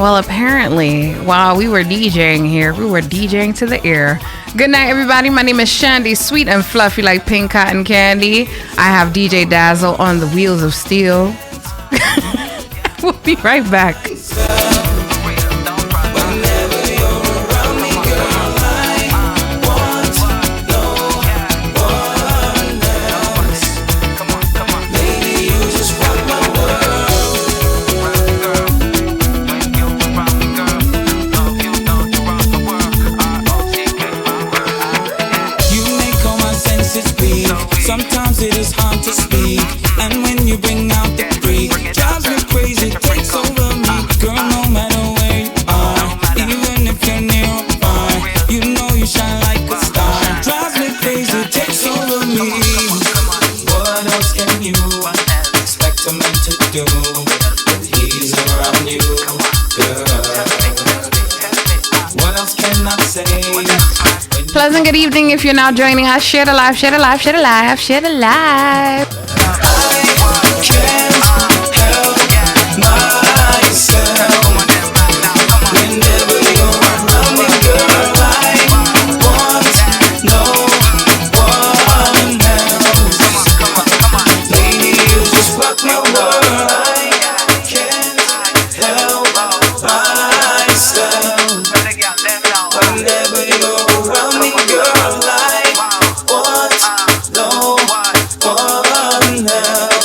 Well, apparently, while we were DJing here, we were DJing to the ear. Good night, everybody. My name is Chandy, sweet and fluffy like pink cotton candy. I have DJ Dazzle on the wheels of steel. We'll be right back. Sometimes it is hard to speak, and when you bring out the freak, drives me crazy, takes over me. Girl, no matter where you are, even if you're near or far, you know you shine like a star. Drives me crazy, takes over me. What else can you expect a man to do when he's around you, girl? What else can I say? Pleasant good evening if you're now joining us. Share the live, share the live, share the live, share the live. I can't help myself. Whenever you're around me, girl, I want no one else. Lady, you just rock my world. I can't help myself. Whenever you're around me, girl, I want no one else.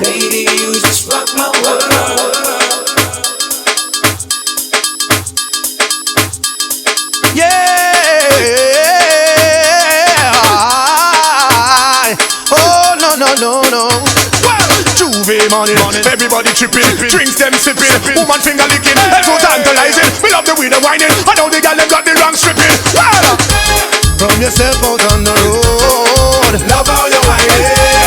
Lady, you just rock my world. Yeah. Oh no. Well, Juve money, everybody tripping, drinks them sipping, woman finger licking, that's so tantalizing. We love the way they're whining. I know the gal them got the wrong stripping. Well, from yourself out on the road, love how you whining.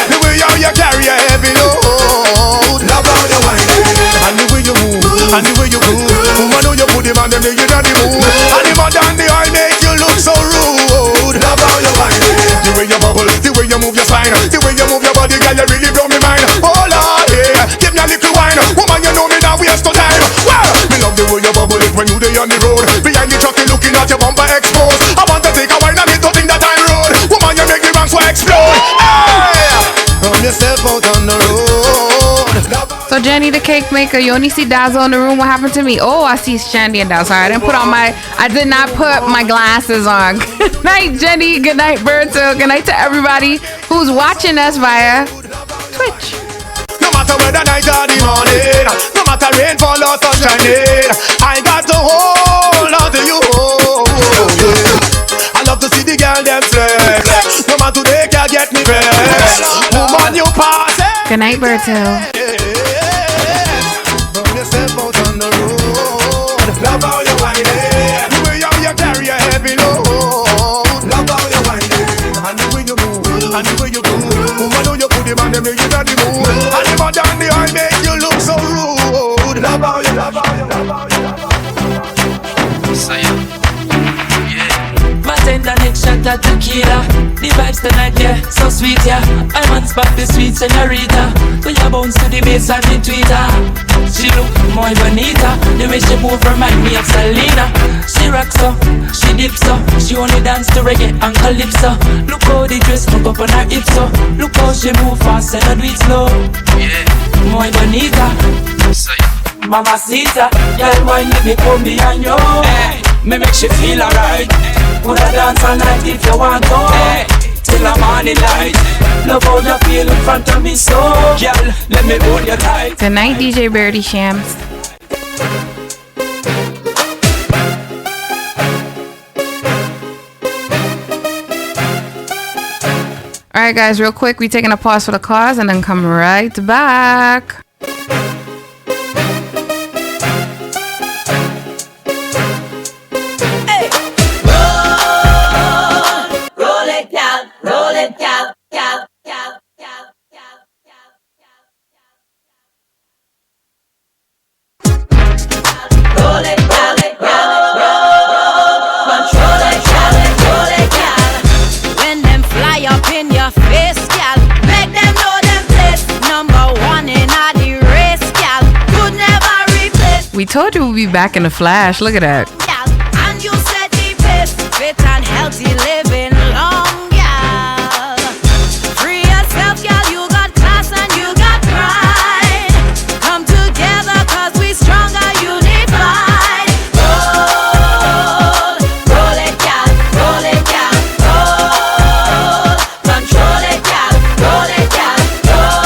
The way how you carry a heavy load, love how you whining. And the way you move, and the way you move, woman know you put him on them, they get on the move. And the mother and the eye make you look so rude. Love how you whining. The way you bubble, the way you move your spine, the way you move your body, girl, you really blow me mind. Oh Lord, yeah, give me a little wine. Woman, you know me now, waste no time. Well, me love the way you bubble it when you dey on the road. Behind the truck, you looking at your bumper exposed. I want to take a wine and me to think that I'm road. Woman, you make the wrong so explode. Hey, from yourself out on the road. So Jenny the cake maker, you only see Dazzle in the room. What happened to me? Oh, I see Chandy and Dazzle. Sorry, I did not put my glasses on. Good night, Jenny. Good night, Berto. Good night to everybody who's watching us via Twitch. No matter whether night or the morning, no matter rainfall or sunshine, I got to hold on to you. I love to see the girl them flex. No matter they can get me vexed. Woman, you pass it. Good night, Berto. From yourself out on the road, love how you whining. The way how you carry a heavy load, love how you whining. And the way you move, and the way you move, woman know you put him on them, you get on the move. And the mother and the eye make you look so rude. Love how you, love how you, love how you, love how you. My tender next shot at tequila. The vibes tonight, yeah, so sweet, yeah. I'm on spot, the sweet señorita. So you bounce to the bass and the tweeter. She look muy bonita. The way she move remind me of Selena. She rocks up, she dips up. She only dance to reggae and calypso. Look how the dress look up on her hips up. Look how she move fast and I do it slow. Yeah, muy bonita. Mamacita, girl, why let me come behind you? Hey, me make she feel alright. Put a dance all night if you want to. Hey, till the morning light. Love how you feel in front of me, so girl, let me hold you tight. Good night, DJ Birdie Shams. All right, guys, real quick, we taking a pause for the cause and then come right back. In your face, gal, make them know them place number one in our We told you we'd be back in a flash. Look at that. And you said the best, fit and healthy living long, yeah. Free yourself, girl, you got class and you got pride. Come together, cause we stronger, unified. Roll, roll it, girl, roll it, girl, roll. Control it, girl, roll it, girl, roll.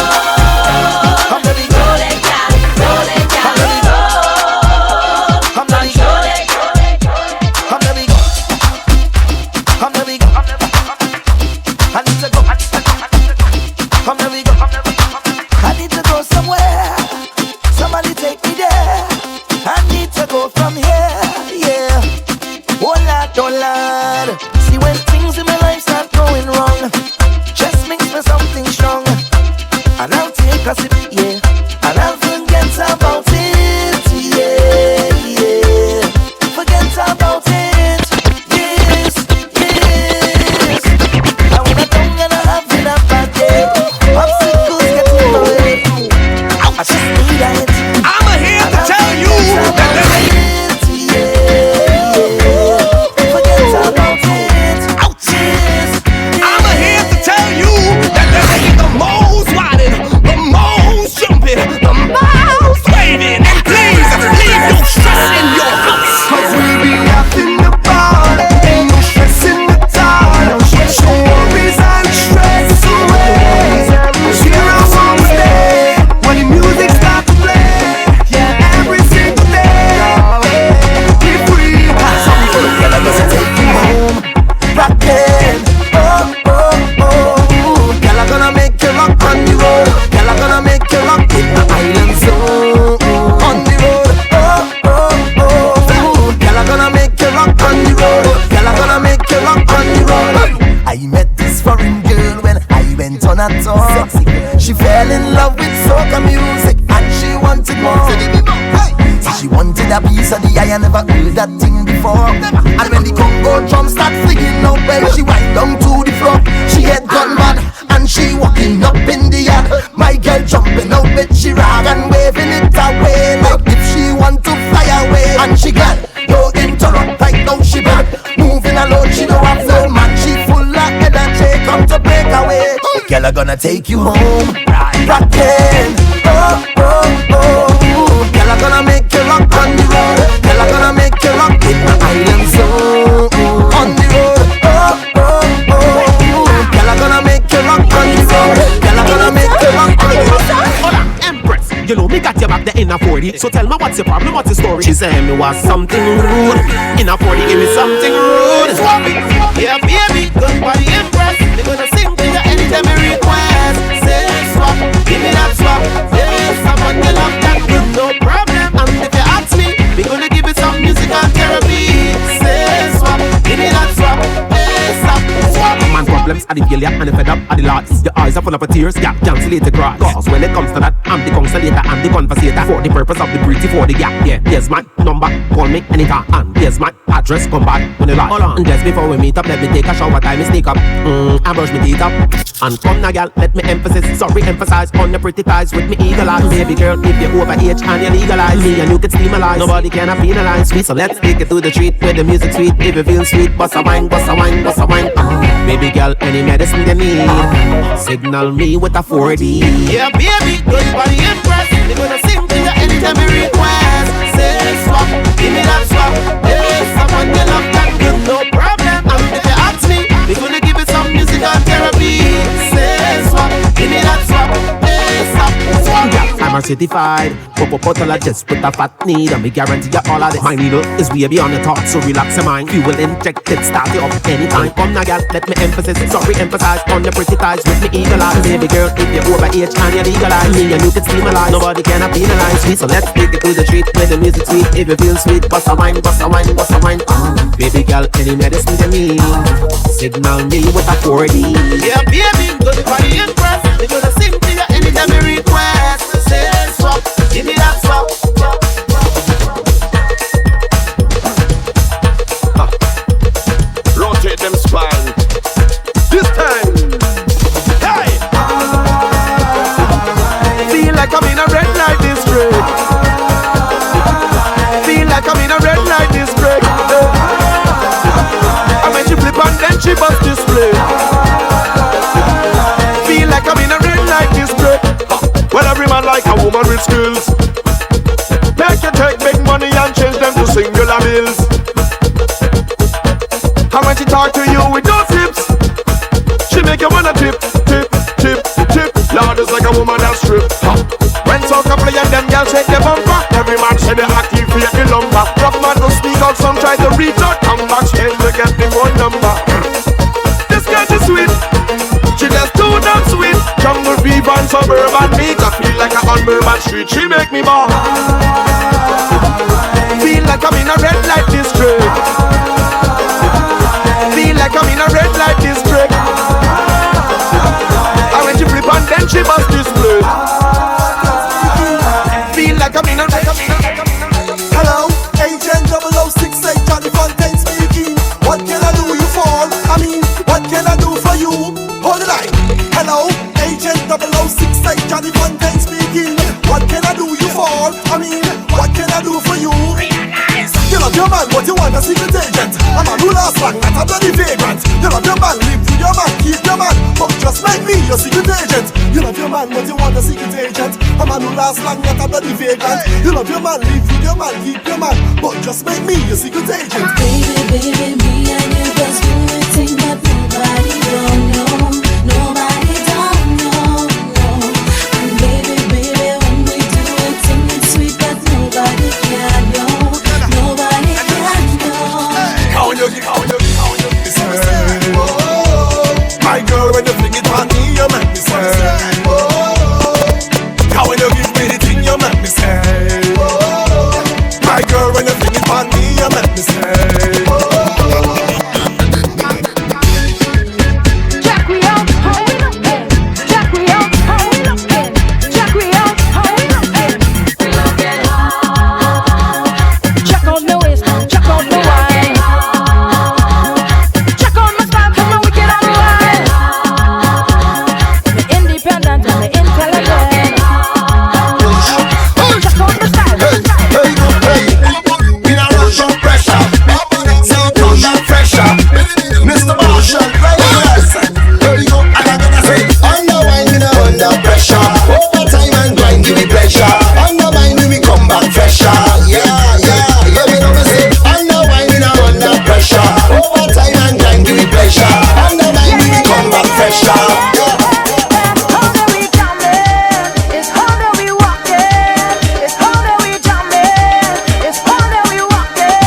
Roll it, girl, roll it, girl, roll. Control it. I need to go somewhere. Somebody take me there. I need to go from here, yeah. Oh Lord. See when things in my life start going wrong, just makes me something strong. And I'll take a sip, yeah. And I'll forget about it, yeah. Forget about it, yes. And when I don't gonna have it up bad day, obstacles get in my way. I just need it. I'm here to tell you that there ain't Forget about it. I'm here to tell you that there ain't the most riding, the most jumping, the most waving. And please leave no stress in your house. Cause we'll be up in the bar, ain't no stress in the town. Show worries and stress away. Here I wanna stay when the music starts to play. Yeah, every single day. Be free. Some people girl are gonna take you home, rockin'. Girl are gonna make you rock on the road. Girl are gonna make you rock in the island zone. On the road, girl are gonna make you rock on the road. Girl are gonna make you rock on the road. I met this foreign girl when I went on a tour. Sexy girl. She fell in love with soca music and she wanted more. So she wanted a piece of the eye. I never heard that thing before. And when the Congo drum start flinging out, well, she wind down to the floor. She head gone mad and she walking up in the yard. My girl jumping out with she rag and waving it away like if she want to fly away. And she got no interrupt like no she bad. Moving alone, she don't have no man. She full of energy, come to break away. Girl are gonna take you home, rockin'. Girl are gonna make you rock on the road. Girl are gonna make you rock in the island zone. On the road, girl are gonna make you rock on the road. Girl are gonna make you rock on the road. Hola, Empress, you know me got your back there in a 40. So tell me what's your problem, what's the story? She said me was something rude. In a 40, give me something rude. Swap it, yeah baby, good body Empress. Me gonna sing to you anytime you request. Say swap, give me that swap. Yes, someone you love that good, no problem. And if you ask me, we gonna give you some musical therapy. Say swap, give me that swap. Yes, swap. Man problems are the failure and the fed up are the lots. Your eyes are full of tears, yeah, cancel it to cry. Cause when it comes to that, I'm the consolator and the conversator. For the purpose of the beauty, for the gap, yeah. Here's my number, call me anytime. And here's my address, come back when you like. Hold on. And just before we meet up, let me take a shower, time me sneak up. I brush my teeth up. And come now, girl, let me emphasize on the pretty thighs with me eagle eyes. Baby girl, if you're over age and you legalize, me and you can steamalize. Nobody can penalize me, so let's take it to the treat where the music sweet. If you feel sweet, bust a wine, bust a wine, bust a wine. Baby girl, any medicine you need, signal me with a 4D. Yeah, baby, good body Empress. They gonna sing to you anytime you request. Say swap, give me that swap. Hey, someone you love that good, no problem. And if you ask me, we gonna give you some musical therapy. Say swap, give me that swap. Hey, swap, swap. I'm a certified popopotologist with a fat need, and we guarantee you all of this. My needle is way beyond the thought, so relax your mind. Fuel injected, start you up anytime. Come now, girl, let me emphasize on the pretty thighs with me eagle eyes. Baby girl, if you're over age and you legalize, me and you can steamalize. Nobody can penalize me, so let's take it to the treat where the music sweet. If you feel sweet, bust a wine, bust a wine, bust a wine. Baby girl, any medicine you need, signal me with a 4D. Yeah, baby, good body Empress. They gonna sing to you anytime you request. Say swap, give me that swap. Rotate them spine. This time, hey! Feel like I'm in a red light district. skills. Make you take big money and change them to singular bills. And when she talk to you with no tips, she make you wanna tip, tip, tip, tip. Lord, it's like a woman that strip. When some couple of them girls shake their bumper, every man say they activate the lumber. Rough man to speak out, some try to reach out, come back change to get the phone number. This girl is sweet, she just too damn sweet. Jungle fever and suburban meat, I feel like I'm on Bourbon Street. She make me ball, feel like I'm in a red light district. Feel like I'm in a red light district. And when she flip and then she must display. Feel like I'm in a red. Hello, Agent 0068, Johnny Fontaine speaking. What can I do you for? I mean, what can I do for you? Hold the line. Hello, Agent 0068, Johnny Fontaine speaking. What can I do you for? I mean, what can I do for you? You love your man, but you want a secret agent. I'm a ruler slang, not a bloody vagrant. You love your man, live with your man, keep your man, but just make me your secret agent. You love your man, but you want a secret agent. I'm a ruler slang, not a bloody vagrant. You love your man, live with your man, keep your man, but just make me your secret agent. Baby, baby, me and you just do a thing that nobody don't know. Nobody don't know, no. And baby, baby, when we do a thing it's sweet that nobody can know. Nobody can know. How you my girl, when you fling it on me, you make me say, how when you give me the thing, you make me say, my girl, when you fling it on me, you make me say, Jack we out, how we looking? Jack we out, how we looking? Jack we out, how we looking? We looking hot. Check out the waist, check out the wine. Check out my style, come on, we get out of line. Me independent and me intelligent. Check out the style. we not rush on pressure, say it on that pressure, Mr. Marshall, yes, there you go, and I'm gonna say, under wine, we not under pressure, over time and grind, give me pleasure, under wine, we come back fresher, yeah, we know we say, under wine, we not under pressure, over time and grind, give me pleasure, under wine, we come back fresher, yeah. How do we jamming? It's how do we walking? It's how do we jamming? It's how do we walking?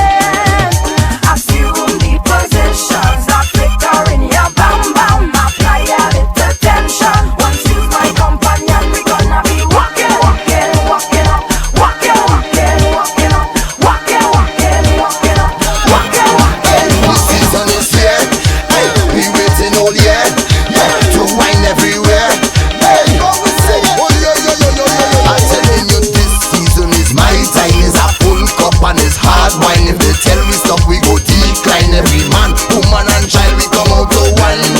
Assume the positions that flicker in your bam bam. Apply a little tension. Once you's my companion, we gonna be walking, walking, walking up, walking, walking, walking up, walking, walking, walking up, walking, walking. The season is here, hey, we waiting all year, yeah, to wine everywhere, hey, oh yeah, I'm telling you this season is my time, is a full cup and it's hard wine, if they tell we stop we go decline, every man, woman and child we come out to wine,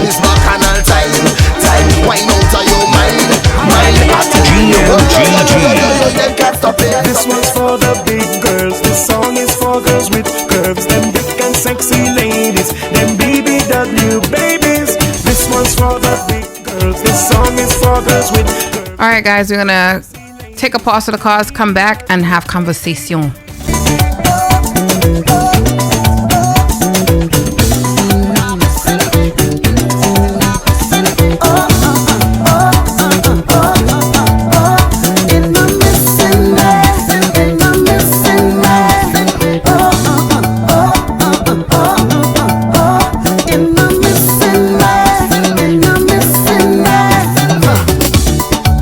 it's bacchanal time, wine out of your mind, I tell you, them can't stop it. This one's for the big girls. This song is for girls with curves. Them big and sexy ladies. Them BBW babies. This one's for the big girls. This song is for girls with curves. All right, guys, we're gonna take a pause for the cause, come back, and have conversation.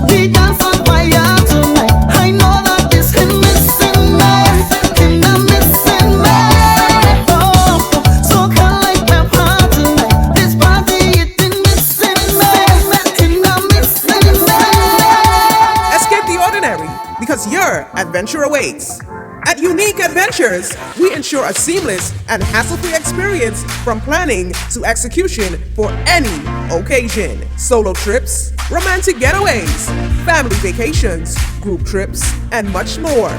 We dance on fire tonight. I know that this is missing me. adventure awaits. At Unique Adventures, we ensure a seamless and hassle-free experience from planning to execution for any occasion. Solo trips, romantic getaways, family vacations, group trips, and much more.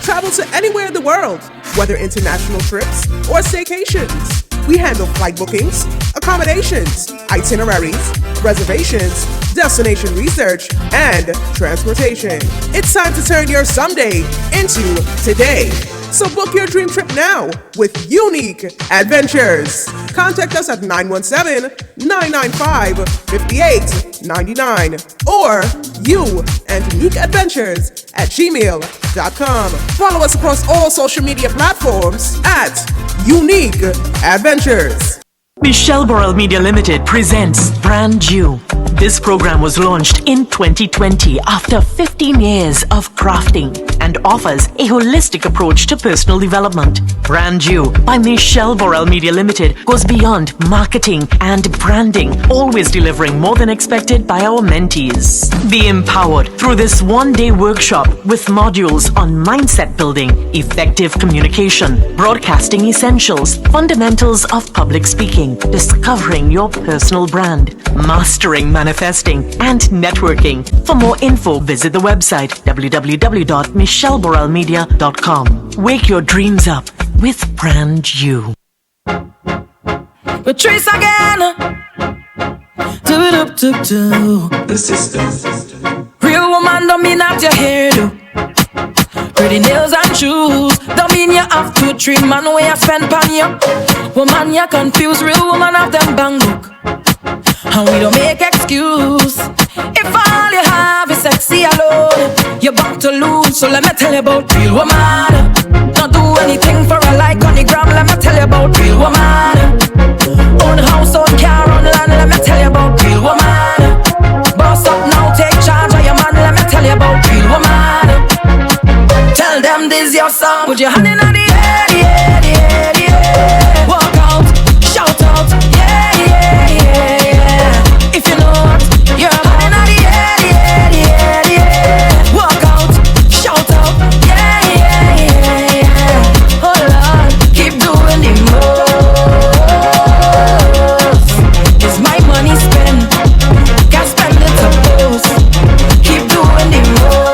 Travel to anywhere in the world, whether international trips or staycations. We handle flight bookings, accommodations, itineraries, reservations, destination research, and transportation. It's time to turn your someday into today. So book your dream trip now with Unique Adventures. Contact us at 917-995-5899 or youanduniqueadventures@gmail.com. Follow us across all social media platforms at Unique Adventures. Michelle Borrell Media Limited presents Brand New. This program was launched in 2020 after 15 years of crafting and offers a holistic approach to personal development. Brand New by Michelle Borrell Media Limited goes beyond marketing and branding, always delivering more than expected by our mentees. Be empowered through this one-day workshop with modules on mindset building, effective communication, broadcasting essentials, fundamentals of public speaking, discovering your personal brand, mastering manifesting, and networking. For more info, visit the website www.michelleborrellmedia.com. Wake your dreams up with Brand New. Patrice again. Do. The sister. Real woman don't mean that your hair do. Pretty nails and shoes don't mean you have to treat man where you spend pan you. Woman you confused, real woman have them bang book. And we don't make excuse. If all you have is sexy alone, you're bound to lose. So let me tell you about real woman. Not do anything for a like on the gram. Let me tell you about real woman. Own house, own car, own land. Let me tell you about real woman. Boss up now, take charge of your man. Let me tell you about real woman. Tell them this your song. Put your hand in the air, the air, the air, the air. Walk out, shout out, yeah, yeah, yeah, yeah. If you know what, you're hand in the air, the air, the air, the air. Walk out, shout out, yeah, yeah, yeah, yeah. Oh Lord, keep doing the most. It's my money spent, can't spend it to post. Keep doing the most.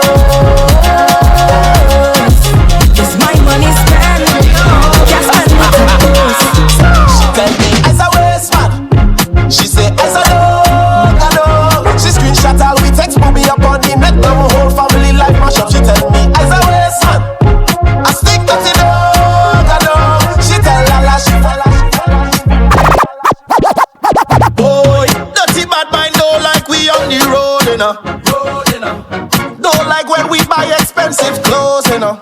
She say, as I know. She screenshot all we text, put me up on the net. Now my whole family life mash up. She tell me, as I waste man, I stick to the dog, I know. She tell Lala, she follow. Boy, dirty bad mind don't like we on the road, you know. Don't like when we buy expensive clothes, you know.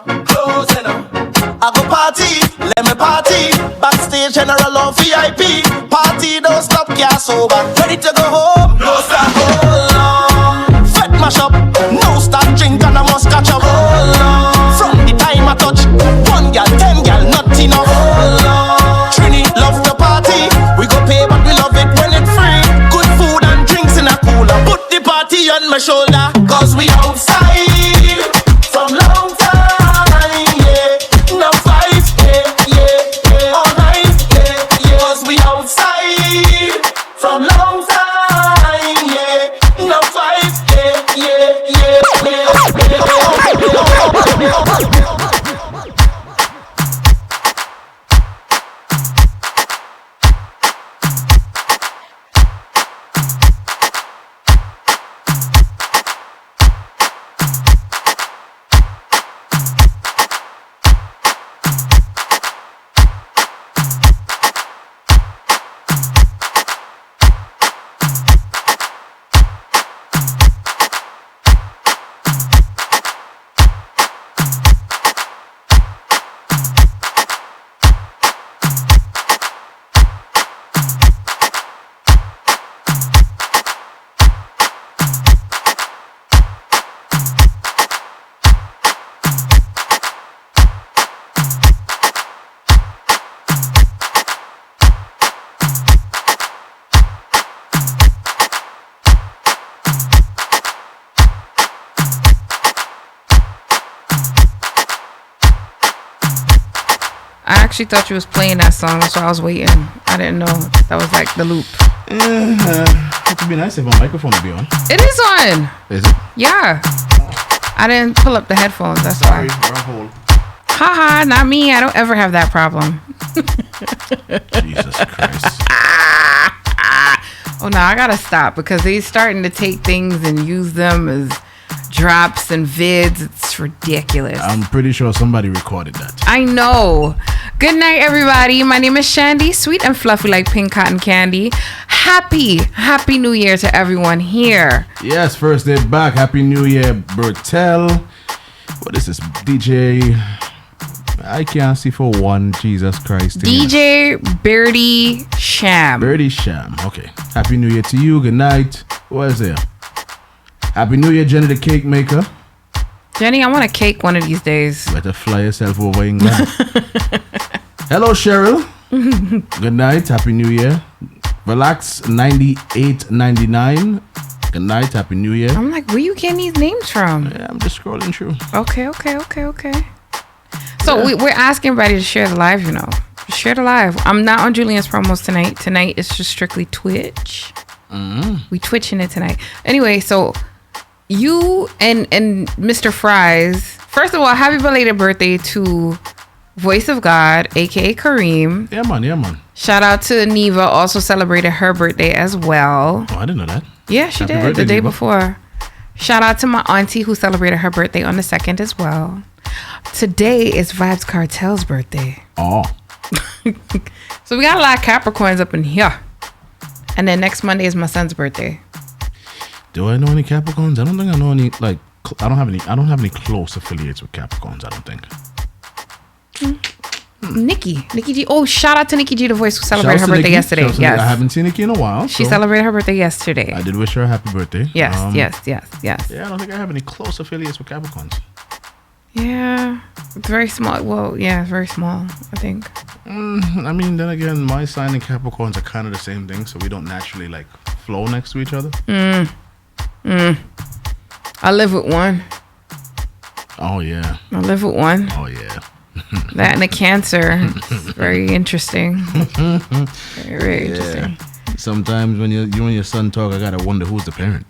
I go party, let me party. Backstage general or VIP. Party don't stop, can't sober. Ready to go home, no stop, hold on. Fed mash up, no stop drink and I must catch up, hold on. From the time I touch, 1 gal, 10 gal, not enough, hold on. Trini love the party, we go pay but we love it when it's free. Good food and drinks in a cooler. Put the party on my shoulder, cause we outside from long time. From long time, yeah. No fight, yeah. I actually thought you was playing that song, that's why I was waiting. I didn't know that was like the loop. It would be nice if my microphone would be on. It is on. Is it? Yeah. I didn't pull up the headphones, that's why. Sorry, we're on hold. Haha, not me. I don't ever have that problem. Jesus Christ. Oh no, I gotta stop because they're starting to take things and use them as drops and vids. It's ridiculous. I'm pretty sure somebody recorded that. I know. Good night, everybody. My name is Chandy, sweet and fluffy like pink cotton candy. Happy New Year to everyone here. Yes, first day back. Happy New Year, Bertel. What is this? DJ. I can't see for one. Jesus Christ. DJ Birdie Sham. Birdie Sham. Okay. Happy New Year to you. Good night. What is there? Happy New Year, Jenny the cake maker. Jenny, I want a cake one of these days. Better fly yourself over England. Hello, Cheryl. Good night. Happy New Year. Relax 9899. Good night. Happy New Year. I'm like, where you getting these names from? Yeah, I'm just scrolling through. Okay. So we're asking everybody to share the live, you know. Share the live. I'm not on Julian's promos tonight. Tonight it's just strictly Twitch. We twitching it tonight. Anyway, so you and Mr. Fries, first of all, happy belated birthday to Voice of God, aka Kareem. Yeah, man. Shout out to Neva, also celebrated her birthday as well. Oh, I didn't know that. Yeah, she Happy did birthday, the day Neva. before. Shout out to my auntie who celebrated her birthday on the 2nd as well. Today is Vibes Cartel's birthday. Oh. So we got a lot of Capricorns up in here. And then next Monday is my son's birthday. Do I know any Capricorns? I don't think I know any. Like, I don't have any close affiliates with Capricorns. I don't think. Nikki G. Oh, shout out to Nikki G, the voice, who celebrated her birthday yesterday. Yes, I haven't seen Nikki in a while. She so celebrated her birthday yesterday. I did wish her a happy birthday. Yes. Yeah, I don't think I have any close affiliates with Capricorns. Yeah, it's very small. Well, yeah, it's very small, I think. I mean, then again, my sign and Capricorns are kind of the same thing, so we don't naturally like flow next to each other. I live with one. Oh yeah. I live with one. Oh yeah. That and a Cancer. It's very interesting. Very interesting. Sometimes when you and your son talk, I gotta wonder who's the parent.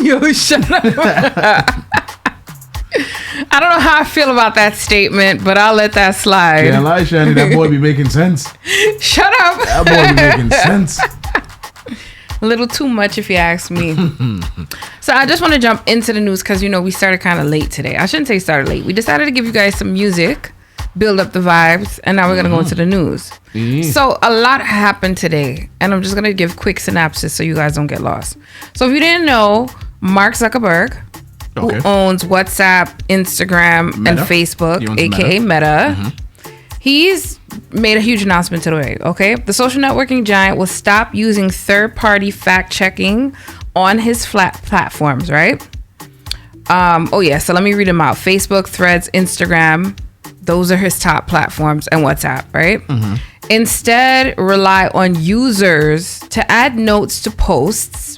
Yo, shut up. I don't know how I feel about that statement, but I'll let that slide. Can't lie, Chandy. That boy be making sense. Shut up. That boy be making sense. A little too much, if you ask me. So I just want to jump into the news because, you know, we started kind of late today. I shouldn't say started late. We decided to give you guys some music, build up the vibes, and now we're going to go into the news. So a lot happened today, and I'm just going to give quick synopsis so you guys don't get lost. So if you didn't know, Mark Zuckerberg, who owns WhatsApp, Instagram, and Facebook, aka Meta. He's made a huge announcement today, okay? The social networking giant will stop using third-party fact-checking on his platforms, right? So let me read them out. Facebook, Threads, Instagram, those are his top platforms, and WhatsApp, right? Instead, rely on users to add notes to posts,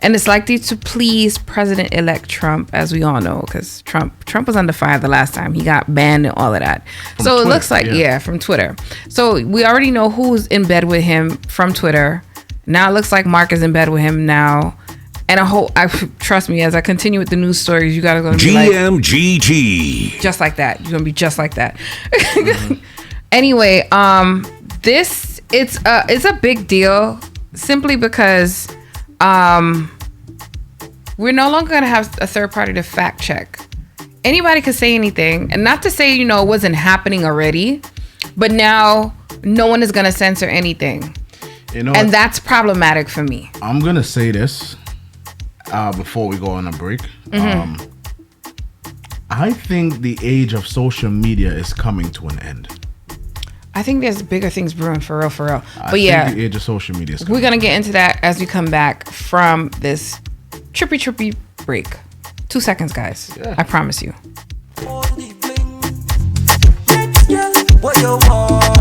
and it's likely to please President-elect Trump, as we all know, because Trump was under fire the last time. He got banned and all of that. From Twitter, it looks like, from Twitter. So we already know who's in bed with him from Twitter. Now it looks like Mark is in bed with him now. And trust me, as I continue with the news stories, you guys are going to be like... GMGT. Just like that. You're going to be just like that. Anyway, it's a big deal simply because... we're no longer going to have a third party to fact check. Anybody could say anything, and not to say, you know, it wasn't happening already, but now no one is going to censor anything. You know, and that's problematic for me. I'm going to say this before we go on a break. I think the age of social media is coming to an end. I think there's bigger things brewing for real. But I think the age of social media is coming. We're going to get into that as we come back from this trippy break. 2 seconds, guys. Yeah. I promise you. What you want?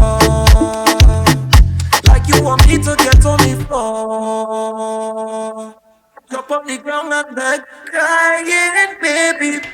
Like you want me to get on the floor.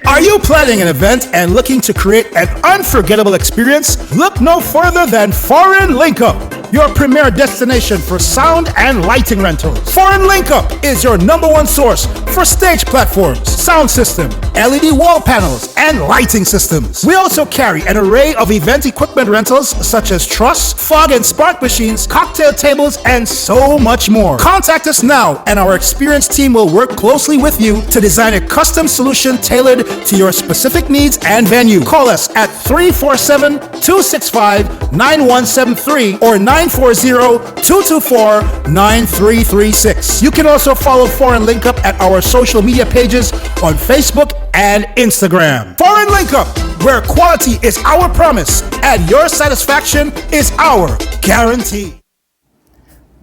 Are you planning an event and looking to create an unforgettable experience? Look no further than Foreign Link-Up, your premier destination for sound and lighting rentals. Foreign Link-Up is your #1 source for stage platforms, sound system, LED wall panels, and lighting systems. We also carry an array of event equipment rentals such as truss, fog and spark machines, cocktail tables, and so much more. Contact us now and our experienced team will work closely with you to design a custom solution tailored to your specific needs and venue. Call us at 347-265-9173 or 940-224-9336. You can also follow Foreign Link Up at our social media pages on Facebook and Instagram. Foreign Link Up, where quality is our promise and your satisfaction is our guarantee.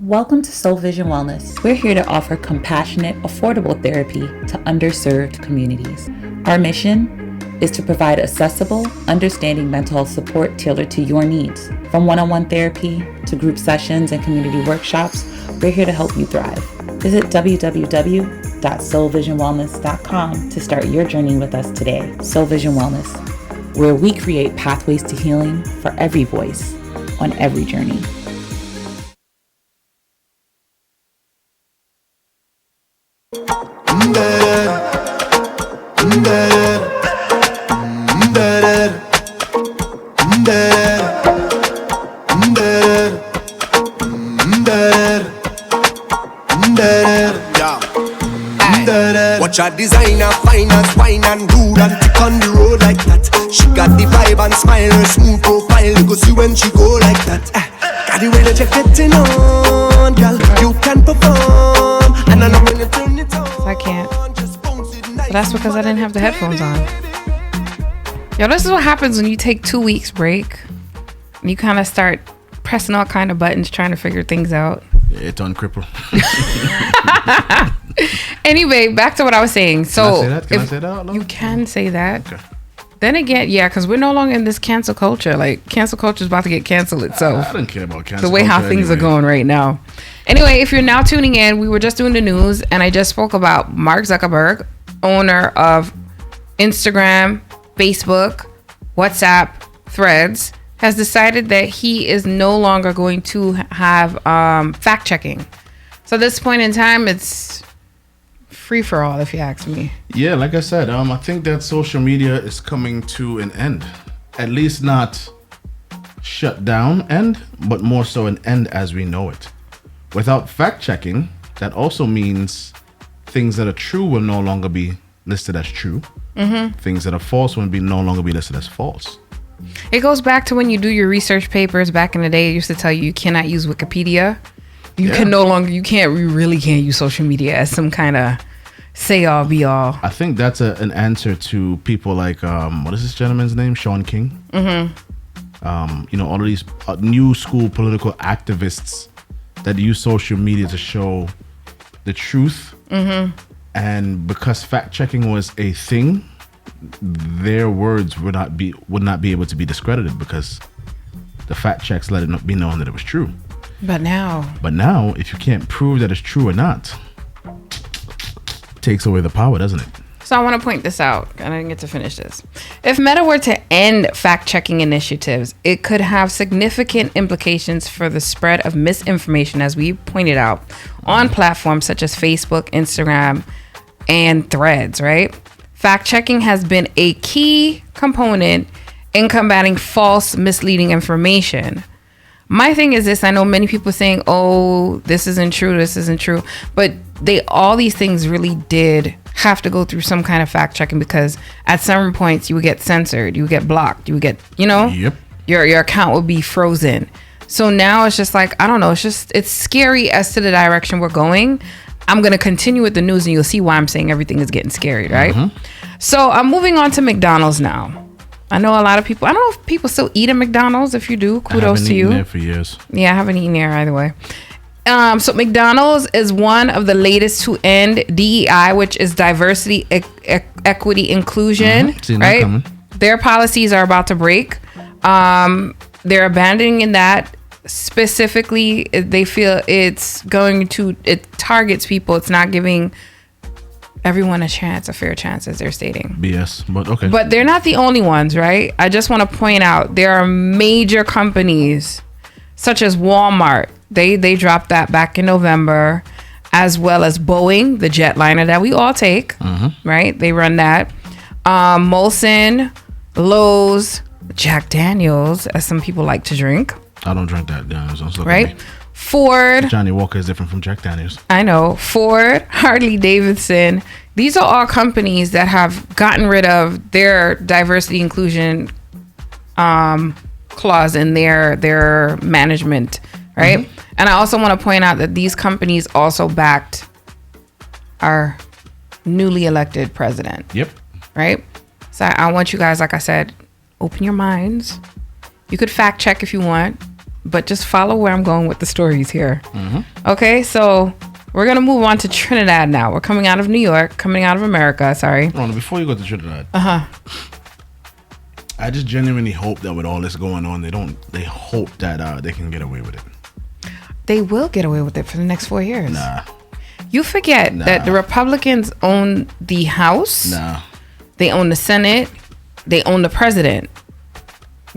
Welcome to Soul Vision Wellness. We're here to offer compassionate, affordable therapy to underserved communities. Our mission is to provide accessible, understanding mental health support tailored to your needs. From one-on-one therapy to group sessions and community workshops, we're here to help you thrive. Visit www.soulvisionwellness.com to start your journey with us today. Soul Vision Wellness, where we create pathways to healing for every voice on every journey. Watch a designer, finance, wine and rude and tick on the road like that. She got the vibe and smile, her smooth profile. You go see when she go like that. Got the way that you're getting on, girl. You can perform, and I know when you turn it on. I can't. That's because I didn't have the headphones on. Yo, this is what happens when you take 2 weeks break. And you kind of start pressing all kind of buttons, trying to figure things out. It's on cripple. Anyway, back to what I was saying. So Can I say that? You can say that. Okay. Then again, yeah, because we're no longer in this cancel culture. Like, cancel culture is about to get canceled itself. I don't care about cancel the way how things are going right now. Anyway, if you're now tuning in, we were just doing the news, and I just spoke about Mark Zuckerberg, owner of Instagram, Facebook, WhatsApp, Threads, has decided that he is no longer going to have fact checking. So at this point in time, it's free for all, if you ask me. Yeah, like I said, I think that social media is coming to an end. At least not shut down end, but more so an end as we know it. Without fact checking, that also means things that are true will no longer be listed as true. Mm-hmm. Things that are false will no longer be listed as false. It goes back to when you do your research papers back in the day. It used to tell you cannot use Wikipedia. You really can't use social media as some kind of say all be all. I think that's an answer to people like what is this gentleman's name? Sean King. Mm-hmm. All of these new school political activists that use social media to show the truth. Mm-hmm. And because fact checking was a thing, their words would not be able to be discredited because the fact checks let it be known that it was true. But now, if you can't prove that it's true or not, it takes away the power, doesn't it? So I want to point this out, and I didn't get to finish this. If Meta were to end fact-checking initiatives, it could have significant implications for the spread of misinformation, as we pointed out, on platforms such as Facebook, Instagram, and Threads, right? Fact-checking has been a key component in combating false, misleading information. My thing is this: I know many people saying, "Oh, this isn't true," but all these things really did have to go through some kind of fact checking, because at certain points you would get censored, you would get blocked, you would get, Yep. your account would be frozen. So now it's just like, I don't know, it's scary as to the direction we're going. I'm gonna continue with the news, and you'll see why I'm saying everything is getting scary, right? Mm-hmm. So I'm moving on to McDonald's now. I know a lot of people, I don't know if people still eat at McDonald's. If you do, kudos to you. I haven't eaten there for years. Yeah, I haven't eaten there either way. So McDonald's is one of the latest to end DEI, which is diversity, equity, inclusion, right? Their policies are about to break. They're abandoning that. Specifically, they feel it targets people. It's not giving everyone a fair chance, as they're stating. BS, but okay. But they're not the only ones, right? I just want to point out there are major companies such as Walmart. They dropped that back in November, as well as Boeing, the jetliner that we all take, right? They run that. Molson, Lowe's, Jack Daniels, as some people like to drink. I don't drink that. Don't look Right? at me. Ford. Johnny Walker is different from Jack Daniels. I know. Ford, Harley Davidson. These are all companies that have gotten rid of their diversity inclusion clause in their management, right? Mm-hmm. And I also want to point out that these companies also backed our newly elected president. Yep. Right? So I want you guys, like I said, open your minds. You could fact check if you want, but just follow where I'm going with the stories here. Mm-hmm. Okay, so we're going to move on to Trinidad now. We're coming out of New York, coming out of America, sorry. No, before you go to Trinidad, Uh-huh. I just genuinely hope that with all this going on, they hope that they can get away with it. They will get away with it for the next 4 years. Nah. You forget that the Republicans own the House. Nah. They own the Senate. They own the president.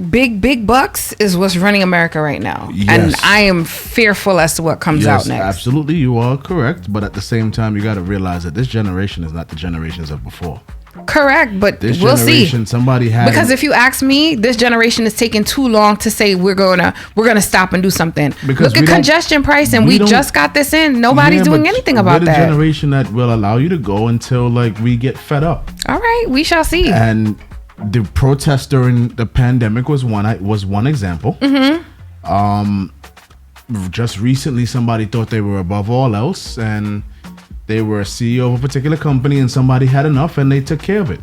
Big bucks is what's running America right now. Yes. And I am fearful as to what comes out next. Absolutely, you are correct. But at the same time, you got to realize that this generation is not the generations of before. Correct, but This we'll see. generation, somebody had Because if you ask me, this generation is taking too long to say we're gonna stop and do something. Because Look at congestion pricing. We just got this in. Nobody's doing anything about we're that. the generation that will allow you to go until like we get fed up. All right, we shall see. And the protest during the pandemic was one example. Mm-hmm. Just recently, somebody thought they were above all else, and they were a CEO of a particular company, and somebody had enough, and they took care of it.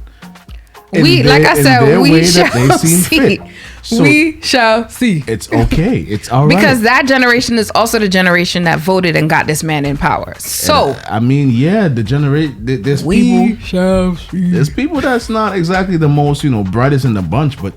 We shall see. So we shall see. It's okay. It's all right. Because that generation is also the generation that voted and got this man in power. So I mean, yeah, there's people that's not exactly the most, brightest in the bunch, but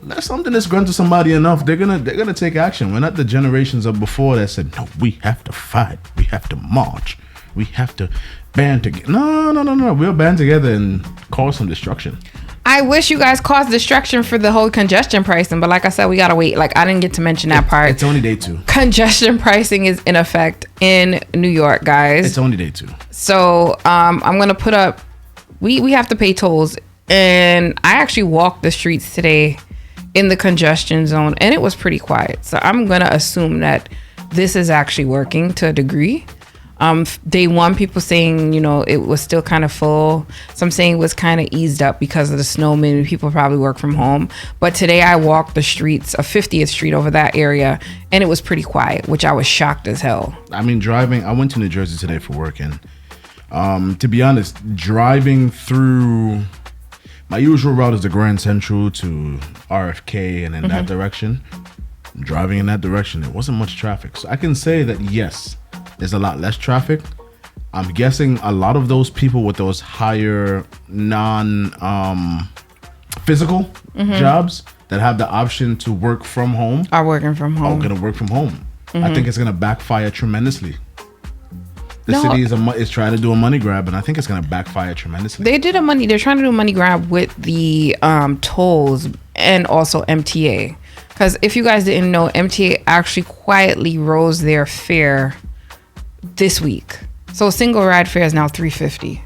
that's something that's going to somebody enough. They're gonna take action. We're not the generations of before that said, no, we have to fight, we have to march, we have to band together. No. We'll band together and cause some destruction. I wish you guys caused destruction for the whole congestion pricing, but like I said, we gotta wait. Like I didn't get to mention that part. It's only day 2. Congestion pricing is in effect in New York, guys. It's only day 2. So I'm gonna put up. We have to pay tolls, and I actually walked the streets today in the congestion zone, and it was pretty quiet. So I'm gonna assume that this is actually working to a degree. Day 1, people saying, it was still kind of full. Some saying it was kind of eased up because of the snow. Maybe people probably work from home. But today I walked the streets of 50th Street over that area, and it was pretty quiet, which I was shocked as hell. I mean, I went to New Jersey today for work, and to be honest, driving through my usual route is the Grand Central to RFK and in that direction. Driving in that direction, there wasn't much traffic. So I can say that, yes, there's a lot less traffic. I'm guessing a lot of those people with those higher non-physical jobs that have the option to work from home are working from home. Are going to work from home. I think it's going to backfire tremendously. The city is trying to do a money grab, and I think it's going to backfire tremendously. They're trying to do a money grab with the tolls and also MTA. Because if you guys didn't know, MTA actually quietly rose their fare this week. So single ride fare is now $350.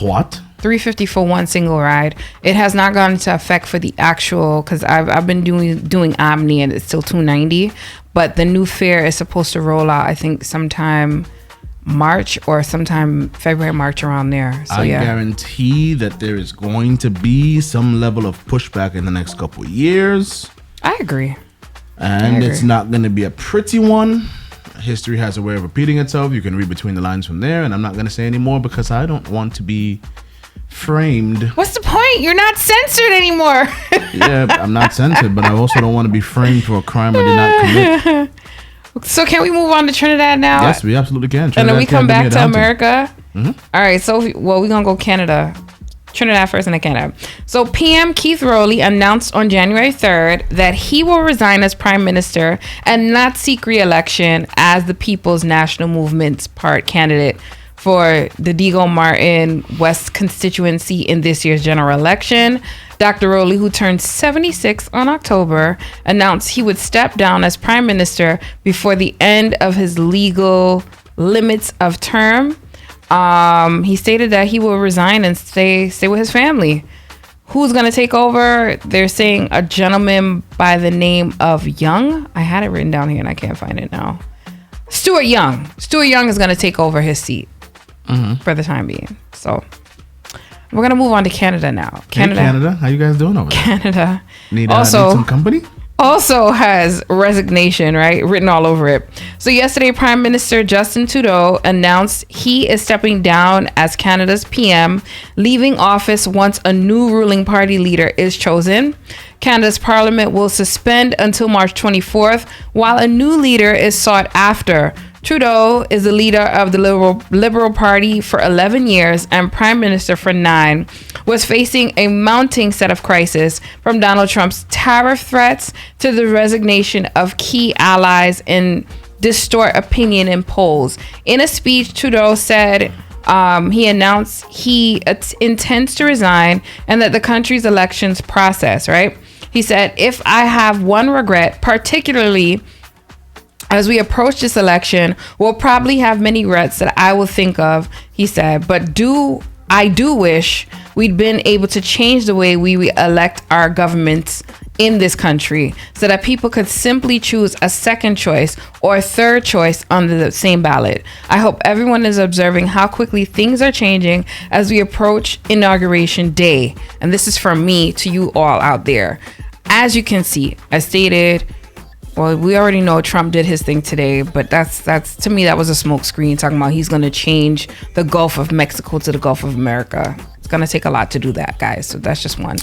What? $350 for one single ride. It has not gone into effect for the actual, because I've been doing Omni and it's still $290. But the new fare is supposed to roll out, I think, sometime March or sometime February, March, around there. So I guarantee that there is going to be some level of pushback in the next couple of years. I agree. And it's not going to be a pretty one. History has a way of repeating itself. You can read between the lines from there, and I'm not going to say any more because I don't want to be framed. What's the point? You're not censored anymore. Yeah, I'm not censored, but I also don't want to be framed for a crime I did not commit. So can we move on to Trinidad now? Yes, we absolutely can. And then we come back to America. Mm-hmm. All right, so we're going to go Canada. Trinidad first and then Canada. So PM Keith Rowley announced on January 3rd that he will resign as prime minister and not seek re-election as the People's National Movement's part candidate for the Diego Martin West constituency in this year's general election. Dr. Rowley, who turned 76 on October, announced he would step down as prime minister before the end of his legal limits of term. He stated that he will resign and stay with his family. Who's going to take over? They're saying a gentleman by the name of Young. I had it written down here and I can't find it now. Stuart Young. Stuart Young is going to take over his seat for the time being. So we're going to move on to Canada now. Canada. How you guys doing over there? Canada. Need some company? Also has resignation, right? Written all over it. So yesterday, Prime Minister Justin Trudeau announced he is stepping down as Canada's PM, leaving office once a new ruling party leader is chosen. Canada's parliament will suspend until March 24th, while a new leader is sought after. Trudeau is the leader of the Liberal Party for 11 years and Prime Minister for 9, was facing a mounting set of crises from Donald Trump's tariff threats to the resignation of key allies and distort opinion in polls. In a speech, Trudeau said he announced he intends to resign and that the country's elections process, right? He said, "If I have one regret, particularly as we approach this election, we'll probably have many regrets that I will think of," he said, "but I do wish we'd been able to change the way we elect our governments in this country so that people could simply choose a second choice or a third choice on the same ballot. I hope everyone is observing how quickly things are changing as we approach Inauguration Day." And this is from me to you all out there. As you can see, I stated, well, we already know Trump did his thing today, but that's to me, that was a smoke screen talking about he's going to change the Gulf of Mexico to the Gulf of America. It's going to take a lot to do that, guys. So that's just one.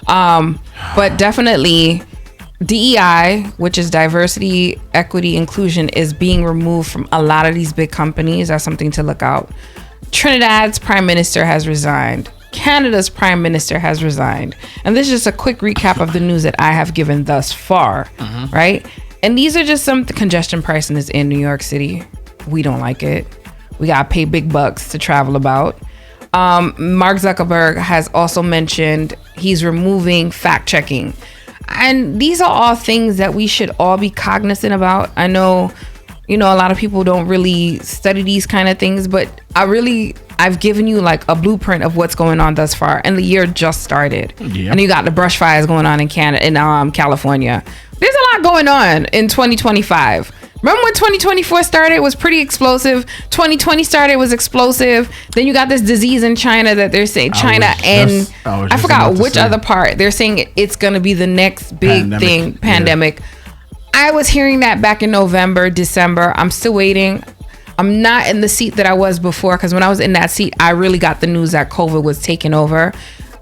But definitely DEI, which is diversity, equity, inclusion, is being removed from a lot of these big companies. That's something to look out. Trinidad's prime minister has resigned. Canada's prime minister has resigned. And this is just a quick recap of the news that I have given thus far, right? And these are just some congestion pricing is in New York City. We don't like it. We got to pay big bucks to travel about. Mark Zuckerberg has also mentioned he's removing fact checking. And these are all things that we should all be cognizant about. I know, a lot of people don't really study these kind of things, but I've given you like a blueprint of what's going on thus far, and the year just started. Yep. And you got the brush fires going on in California. There's a lot going on in 2025. Remember when 2024 started? It was pretty explosive. 2020 started, was explosive. Then you got this disease in China that they're saying I forgot which other part. They're saying it's going to be the next big pandemic. I was hearing that back in November, December. I'm still waiting. I'm not in the seat that I was before, because when I was in that seat, I really got the news that COVID was taking over.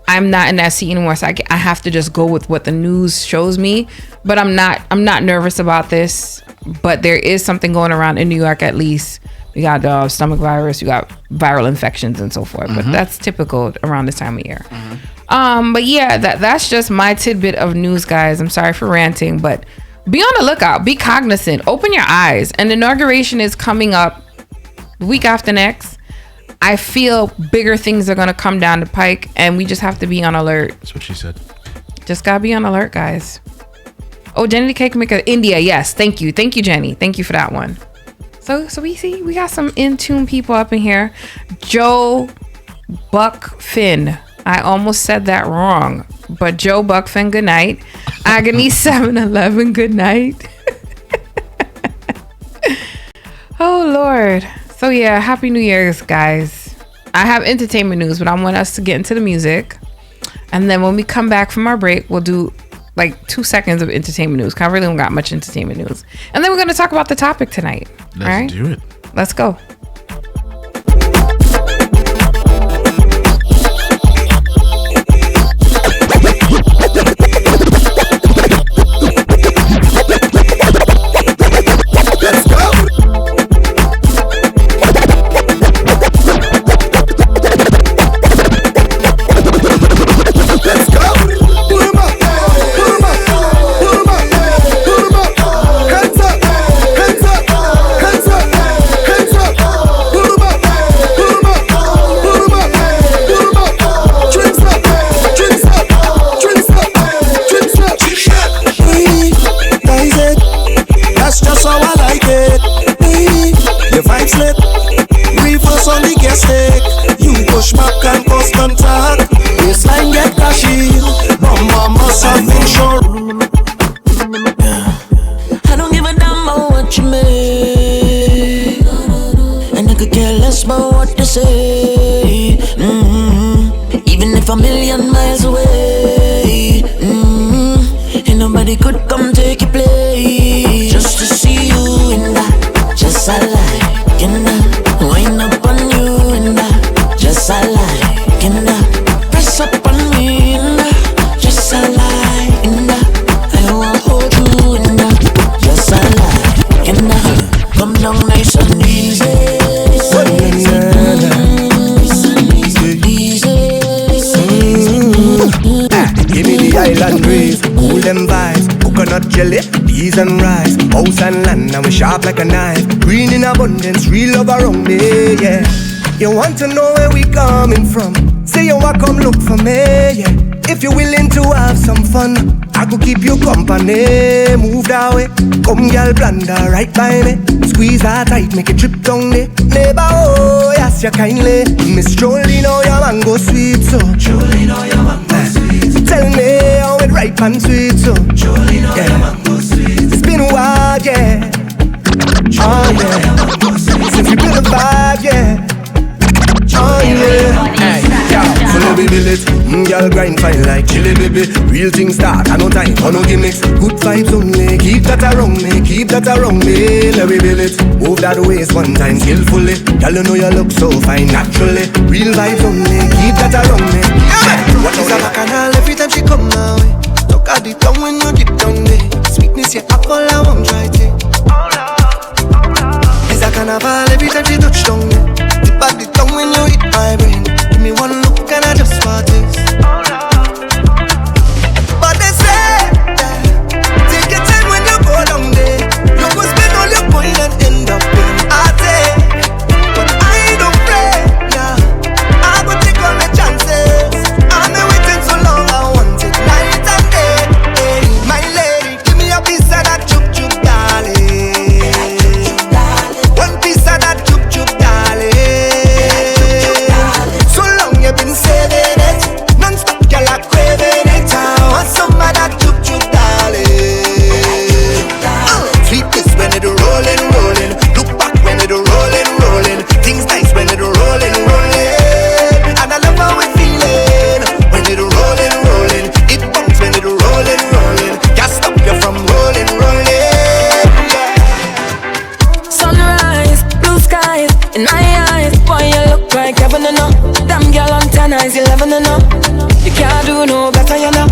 I'm not in that seat anymore, so I have to just go with what the news shows me. But I'm not nervous about this. But there is something going around in New York, at least. We got stomach virus, you got viral infections and so forth. But that's typical around this time of year. But yeah, that's just my tidbit of news, guys. I'm sorry for ranting, but be on the lookout. Be cognizant. Open your eyes. And inauguration is coming up the week after next. I feel bigger things are going to come down the pike, and we just have to be on alert. That's what she said. Just got to be on alert, guys. Oh, Jenny the Cake Maker, India. Yes. Thank you. Thank you, Jenny. Thank you for that one. So we got some in-tune people up in here. Joe Buckfin. I almost said that wrong. But Joe Buckfin, good night. Agony 7-Eleven, good night. Oh, Lord. So, yeah, Happy New Year's, guys. I have entertainment news, but I want us to get into the music. And then when we come back from our break, we'll do like 2 seconds of entertainment news. Cause I really don't got much entertainment news. And then we're going to talk about the topic tonight. Let's do it. Let's go. Hands up, say. Even if a million miles away, ain't nobody could come take your place. Just to see you in that, just I like in that. Wind up on you in that, just I like in that. Press up on me in that, just I like in that. I want hold you in that, just I like in that. Come down nice and easy. Give me the island breeze, cool them vibes, coconut jelly, peas and rice, house and land, and we sharp like a knife. Green in abundance, real love around me, yeah. You want to know where we coming from? Say you want come look for me, yeah. If you're willing to have some fun, I could keep you company. Move that way, come girl, blunder right by me. Squeeze her tight, make it trip down there. Neighbor, oh, yes, you kindly. Miss Jolie, know your mango sweet, so Jolie, know your mango sweet. Tell me how it ripe and sweet, so Jolie, know your mango sweet. It's been a while, yeah. Oh, yeah. Since we built a vibe, yeah. Oh, yeah. Hey, yeah. So let me build it. Girl grind fine like chili, baby. Real things start, I no time for no gimmicks. Good vibes only, keep that around me, keep that around me. Let me build it. Move that waist one time skillfully. Girl, you know you look so fine naturally. Real vibes only, keep that around me. What is a bacchanal every time she come my way? Look at the tongue when you dip down there. Sweetness, yeah, apple, I won't try to. It's a carnival every time she touch down there. Tip at the tongue when you hit my brain. Give me one look and I just want this. But they say, take your time when you go down there. You go spend all your coin and end up in a day. But I don't play, yeah. I go take all my chances. I've been waiting so long, I want it night and day. Hey, my lady, give me a piece of that chup chup, darling. One piece of that chup chup, darling. So long you've been saving it, non-stop girl are craving it. I want some of that chup chup, darling. Sweetness when it rolling, rolling. Look back when it rolling, rolling. Things nice when it rolling, rolling. And I love how we feeling when it rolling, rolling. It bumps when it rolling, rolling. Can't stop you from rolling, rolling. Sunrise, blue skies, in my eyes. Boy, you look like heaven and up. Damn girl on 10 eyes, 11 and up. You can't do no better, you know.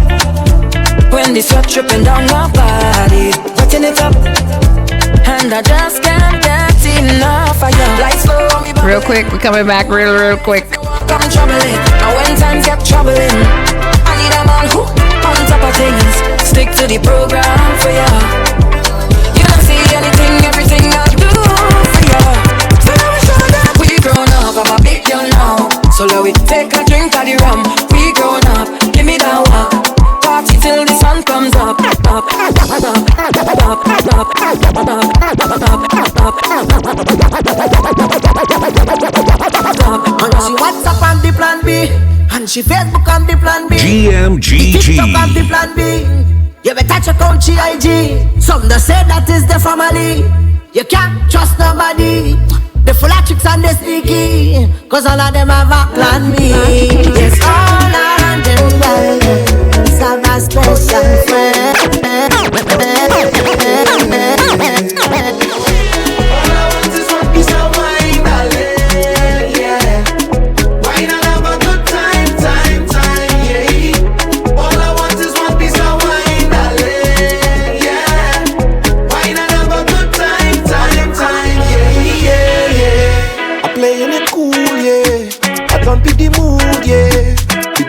When the sweat dripping down your body, wetting it up, and I just can't get enough of you. Like slow on me, Real quick, we're coming back real quick. come troubling. And when times get troubling, I need a man who on top of things. Stick to the program for ya. You don't see anything, everything I do for ya. So now we show that we grown up, I'm a big girl now. So let we take a drink of the rum. We grown up, give me that walk. Party till the sun comes up. And she WhatsApp on the plan B, and she Facebook on the plan B, GMGT. TikTok on the plan B. You better check out GIG. Some that say that is the family. You can't trust nobody. They full of tricks and they sneaky, cause all of them have a plan B. Yes, all of them girls have a special friend.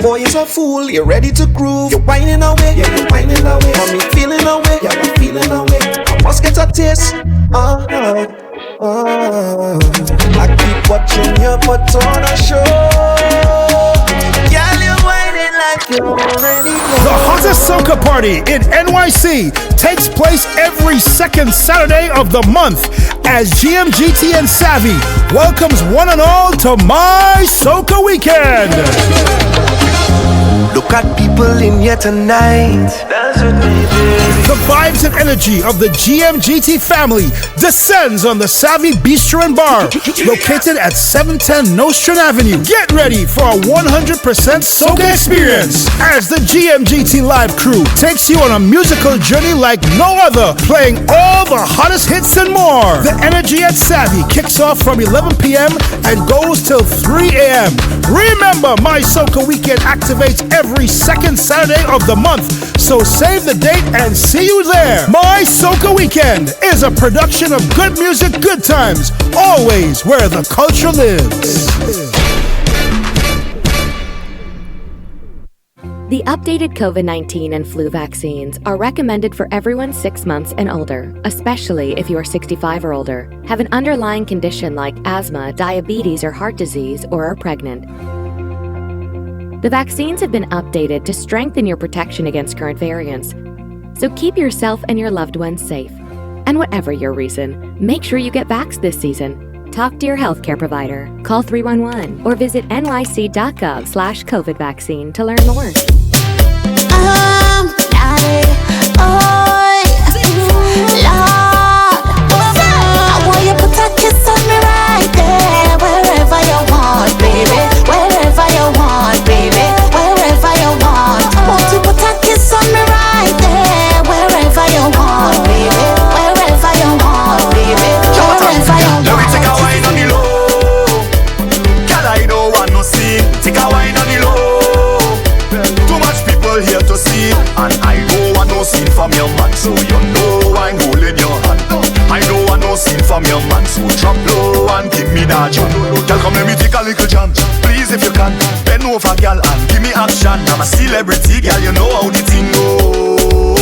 Boy is a fool, you're ready to groove. You're whining away, yeah, you're whining away. I'm feeling away, yeah, I'm feeling away. I must get a taste. I keep watching you put on a show. Girl, you're whining like you already know. The hottest soca party in NYC takes place every second Saturday of the month as GMGT and Savvy welcomes one and all to My Soca Weekend. Look got people in here tonight. Dance with me, baby. The vibes and energy of the GMGT family descends on the Savvy Bistro and Bar, located at 710 Nostrand Avenue. Get ready for a 100% soca experience as the GMGT.LIVE crew takes you on a musical journey like no other, playing all the hottest hits and more. The energy at Savvy kicks off from 11 p.m. and goes till 3 a.m. Remember, My Soca Weekend activates every second Saturday of the month, so save the date and see you there. My Soca Weekend is a production of good music, good times, always where the culture lives. The updated COVID-19 and flu vaccines are recommended for everyone 6 months and older, especially if you are 65 or older, have an underlying condition like asthma, diabetes, or heart disease, or are pregnant. The vaccines have been updated to strengthen your protection against current variants, so keep yourself and your loved ones safe. And whatever your reason, make sure you get vaxxed this season. Talk to your healthcare provider, call 311, or visit nyc.gov/COVID vaccine to learn more. I want you to put a kiss on me right there, wherever you want, baby, wherever you want, baby, wherever you want. I want you to put a kiss on me right there, wherever you want, baby, wherever you want, baby, wherever you want. Let me take a wine on the low. Girl, I don't want no scene. Take a wine on the low. Too much people here to see, and I don't want no scene from your man, so you know I'm holding your hand. I don't want no scene from your man, so drop low and give me that jam. Girl, come let me take a little jam, please if you can. Bend over, girl, and give me action. I'm a celebrity, girl, you know how the thing go.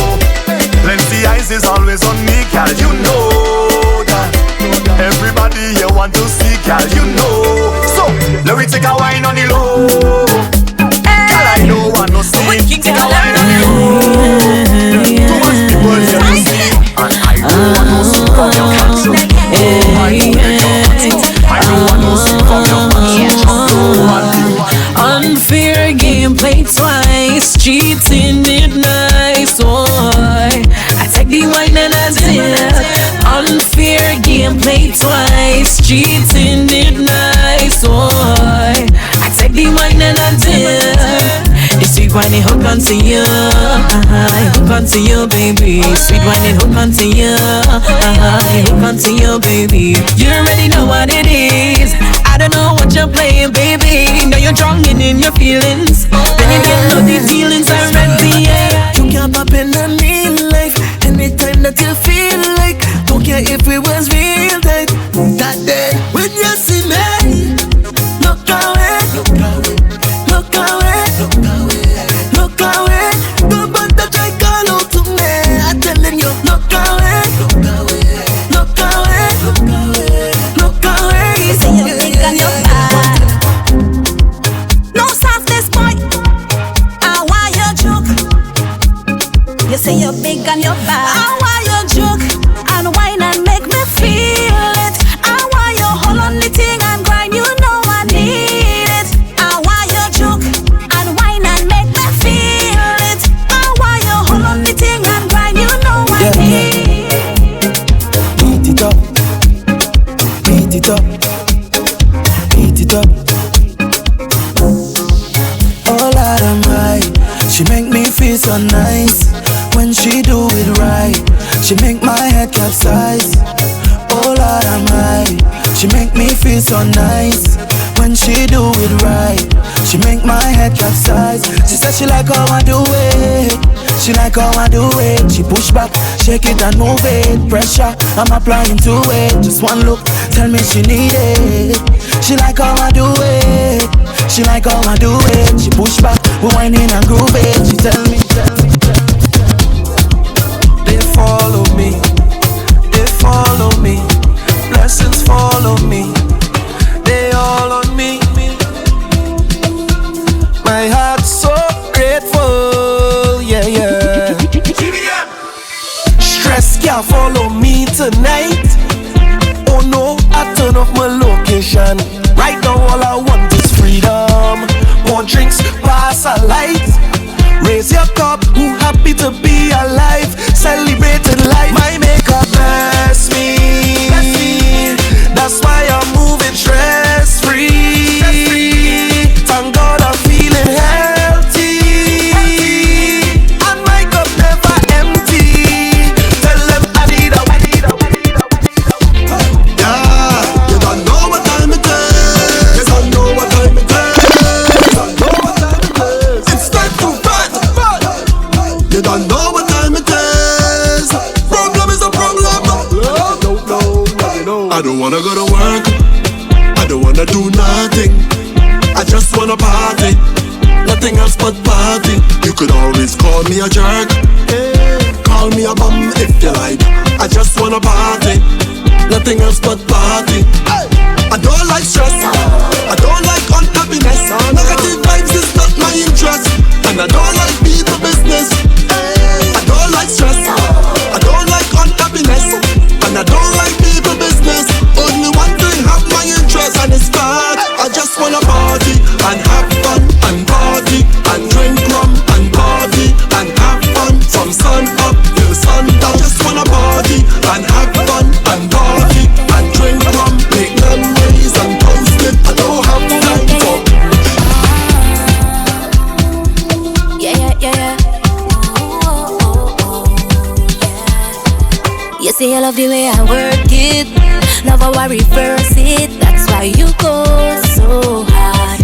Plenty eyes is always on me, girl, you know that. Everybody here want to see, girl, you know. So, let me take a wine on the low. Girl, I don't want no scene. Take a wine on the low. Too much people here to see, and I don't want no scene from your man, so I don't want no scene from your man, so unfair game played twice, cheating it nice, boy. I take the wine and I sip. Unfair game played twice, cheating it nice, boy. I take the wine and I dip. It's sweet wine and hook onto you, hook onto you, baby. Sweet wine and hook onto you, hook onto you, baby. You already know what it is. I don't know what you're playing, baby. Now you're drowning in your feelings. Then you get know the feelings are ready, yeah. You can pop in a real life anytime that you feel like. Don't care if it was real tight. That day when you see me, look away, look away, look away, look away. Don't bother try call out to me. I'm telling you, look away, look away, look away, look away, look away. You say you think on your bad. No softness, boy. I want your joke. You say you're big on your back. I want your joke and wine and make me feel it. I want your hold on the thing and grind. You know I need it. I want your joke and wine and make me feel it. I want your hold on the thing and grind. You know I need it. Beat it up, beat it up, beat it up. Oh Lord Almighty, she make me feel so nice. When she do it right, she make my head capsize. Oh Lord Almighty, she make me feel so nice. When she do it right, she make my head capsize. She said she like how I do it. She like how I do it. She push back, shake it and move it. Pressure, I'm applying to it. Just one look, tell me she need it. She like how I do it. She like how I do it. She push back, we whining and groove it. She tell me, they follow me, they follow me. Blessings follow me, they all on me. My heart's so grateful, yeah, yeah. Stress can't follow me tonight. Oh no, I turn off my location. Right now all I want is freedom. More drinks, pass a light. raise your cup. Who happy to be alive, celebrating life. My maker bless me. That's why I'm moving stress free. Thank God I'm feeling healthy, and my cup never empty. Tell them I need a. Yeah, you don't know what time it is. You don't know what time it is. You don't know what time it is. It's time to fight. You don't know what time it is. Problem is a problem. I don't wanna go to work. I don't wanna do nothing. I just wanna party. Nothing else but party. You could always call me a jerk. Call me a bum if you like. I just wanna party. Nothing else but party. I don't like stress. I don't like unhappiness. Negative vibes is not my interest. And I don't like people business. I don't like stress. I don't like unhappiness. And I don't like people business. Only one thing have my interest, and it's bad. I just wanna party and have fun and party and drink rum and party and have fun from sun up till sundown. Just wanna party and have fun and party and drink rum, make memories and post it. I don't have time for. Yeah. You say I love the way I work it, love how I reverse it. That's why you go so hard,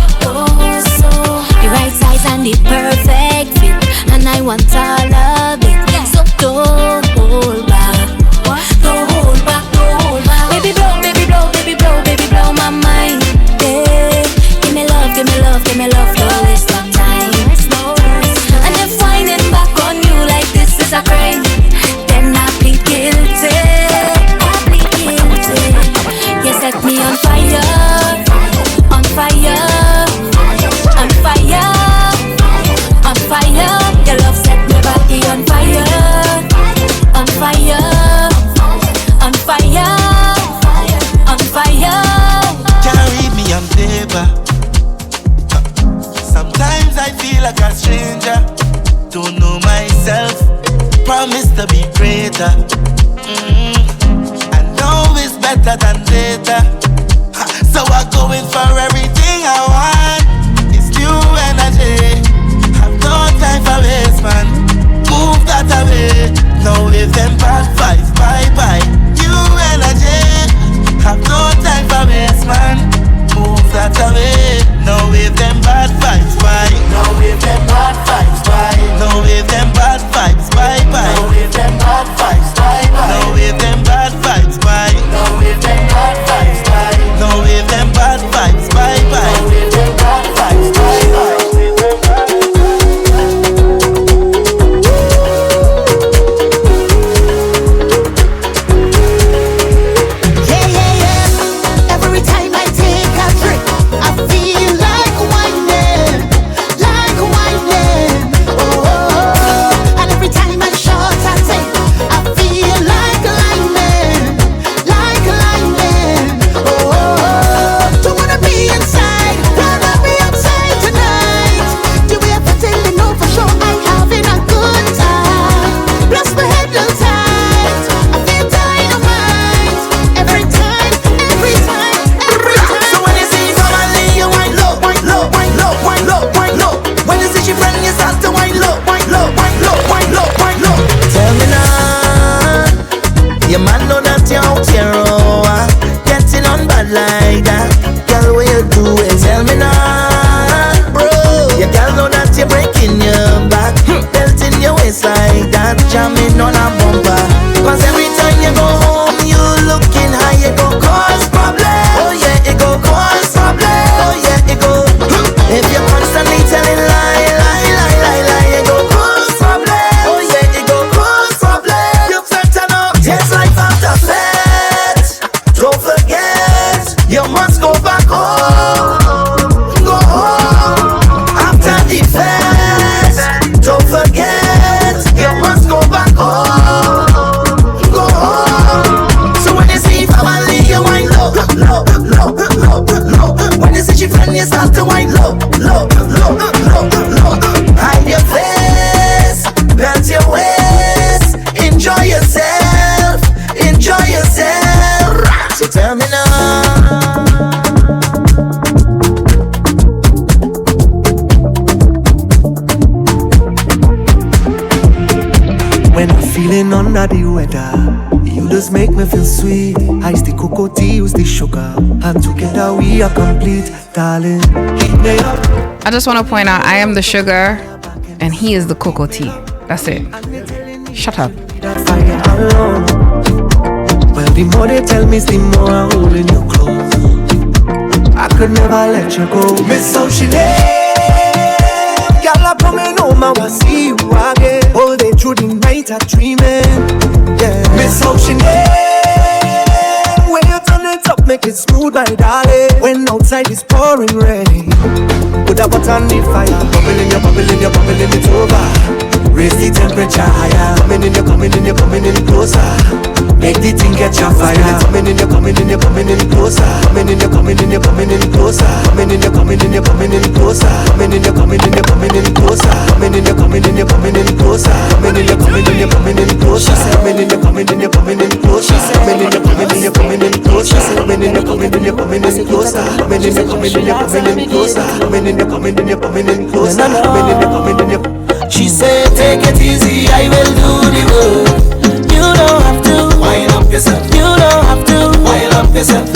the right size and the perfect fit, and I want all of it. So don't hold back, don't hold back, don't hold back. Baby blow, baby blow, baby blow, baby blow my mind. Yeah. Give me love, give me love, give me love, don't waste no time. And if whining back on you like this is a crime, then I plead guilty. You set me on fire, on fire, on fire, on fire. Your love set my body on fire, on fire, on fire, on fire. Can't read me on paper. Sometimes I feel like a stranger. Don't know myself. Promise to be greater. I know it's better than later. So I'm going for everything I want. It's new energy. Have no time for waste, man. Move that away. Now if them bad vibes, bye. New energy. Have no time for waste, man. Move that away. Now if them bad vibes, bye. Now if them bad vibes, bye. Now if them bad vibes, bye. Now if them bad vibes, bye. Now if them bad vibes, bye. Now if them bad vibes, bye. Now if them bad vibes, bye. Now if them bad vibes. feeling under the weather. You just make me feel sweet. Ice the cocoa tea, use the sugar, and together we are complete, darling. Heat me up. I just want to point out, I am the sugar and he is the cocoa tea. That's it. Shut up. That fire alone. Well, the more they tell me, the more I'm holding you close. I could never let you go. Miss how she lay. Girl, I coming home, I will see you again. All day through the night, I'm dreaming. Yeah. Miss how she lay. When you turn it up, make it smooth, my darling. When outside is pouring rain, put that butter on the fire. Bubbling, you're bubbling, you're bubbling, it's over. Raise the temperature higher. Coming in, you're coming in, you're coming in closer. Make the thing catch a fire. Coming in, you're coming in, you're coming in closer. Coming in, you're coming in, you're coming in closer. Coming in, you're coming in, you're coming in closer. Coming in, you're coming in, you're coming in closer. Coming in, you're coming in, you're coming in closer. Coming in, you're coming in, you're coming in closer. Coming in, you're coming in, you're coming in closer. Coming in, you're coming in, you're coming in closer. Coming in, you're coming in, you're coming in closer. Coming in, you're coming in, you're coming in closer. Coming in, you're coming in, you're coming in closer. Coming in, you're coming in, you're. She said, take it easy, I will do the work. You don't have to wind up yourself. You don't have to wind up yourself.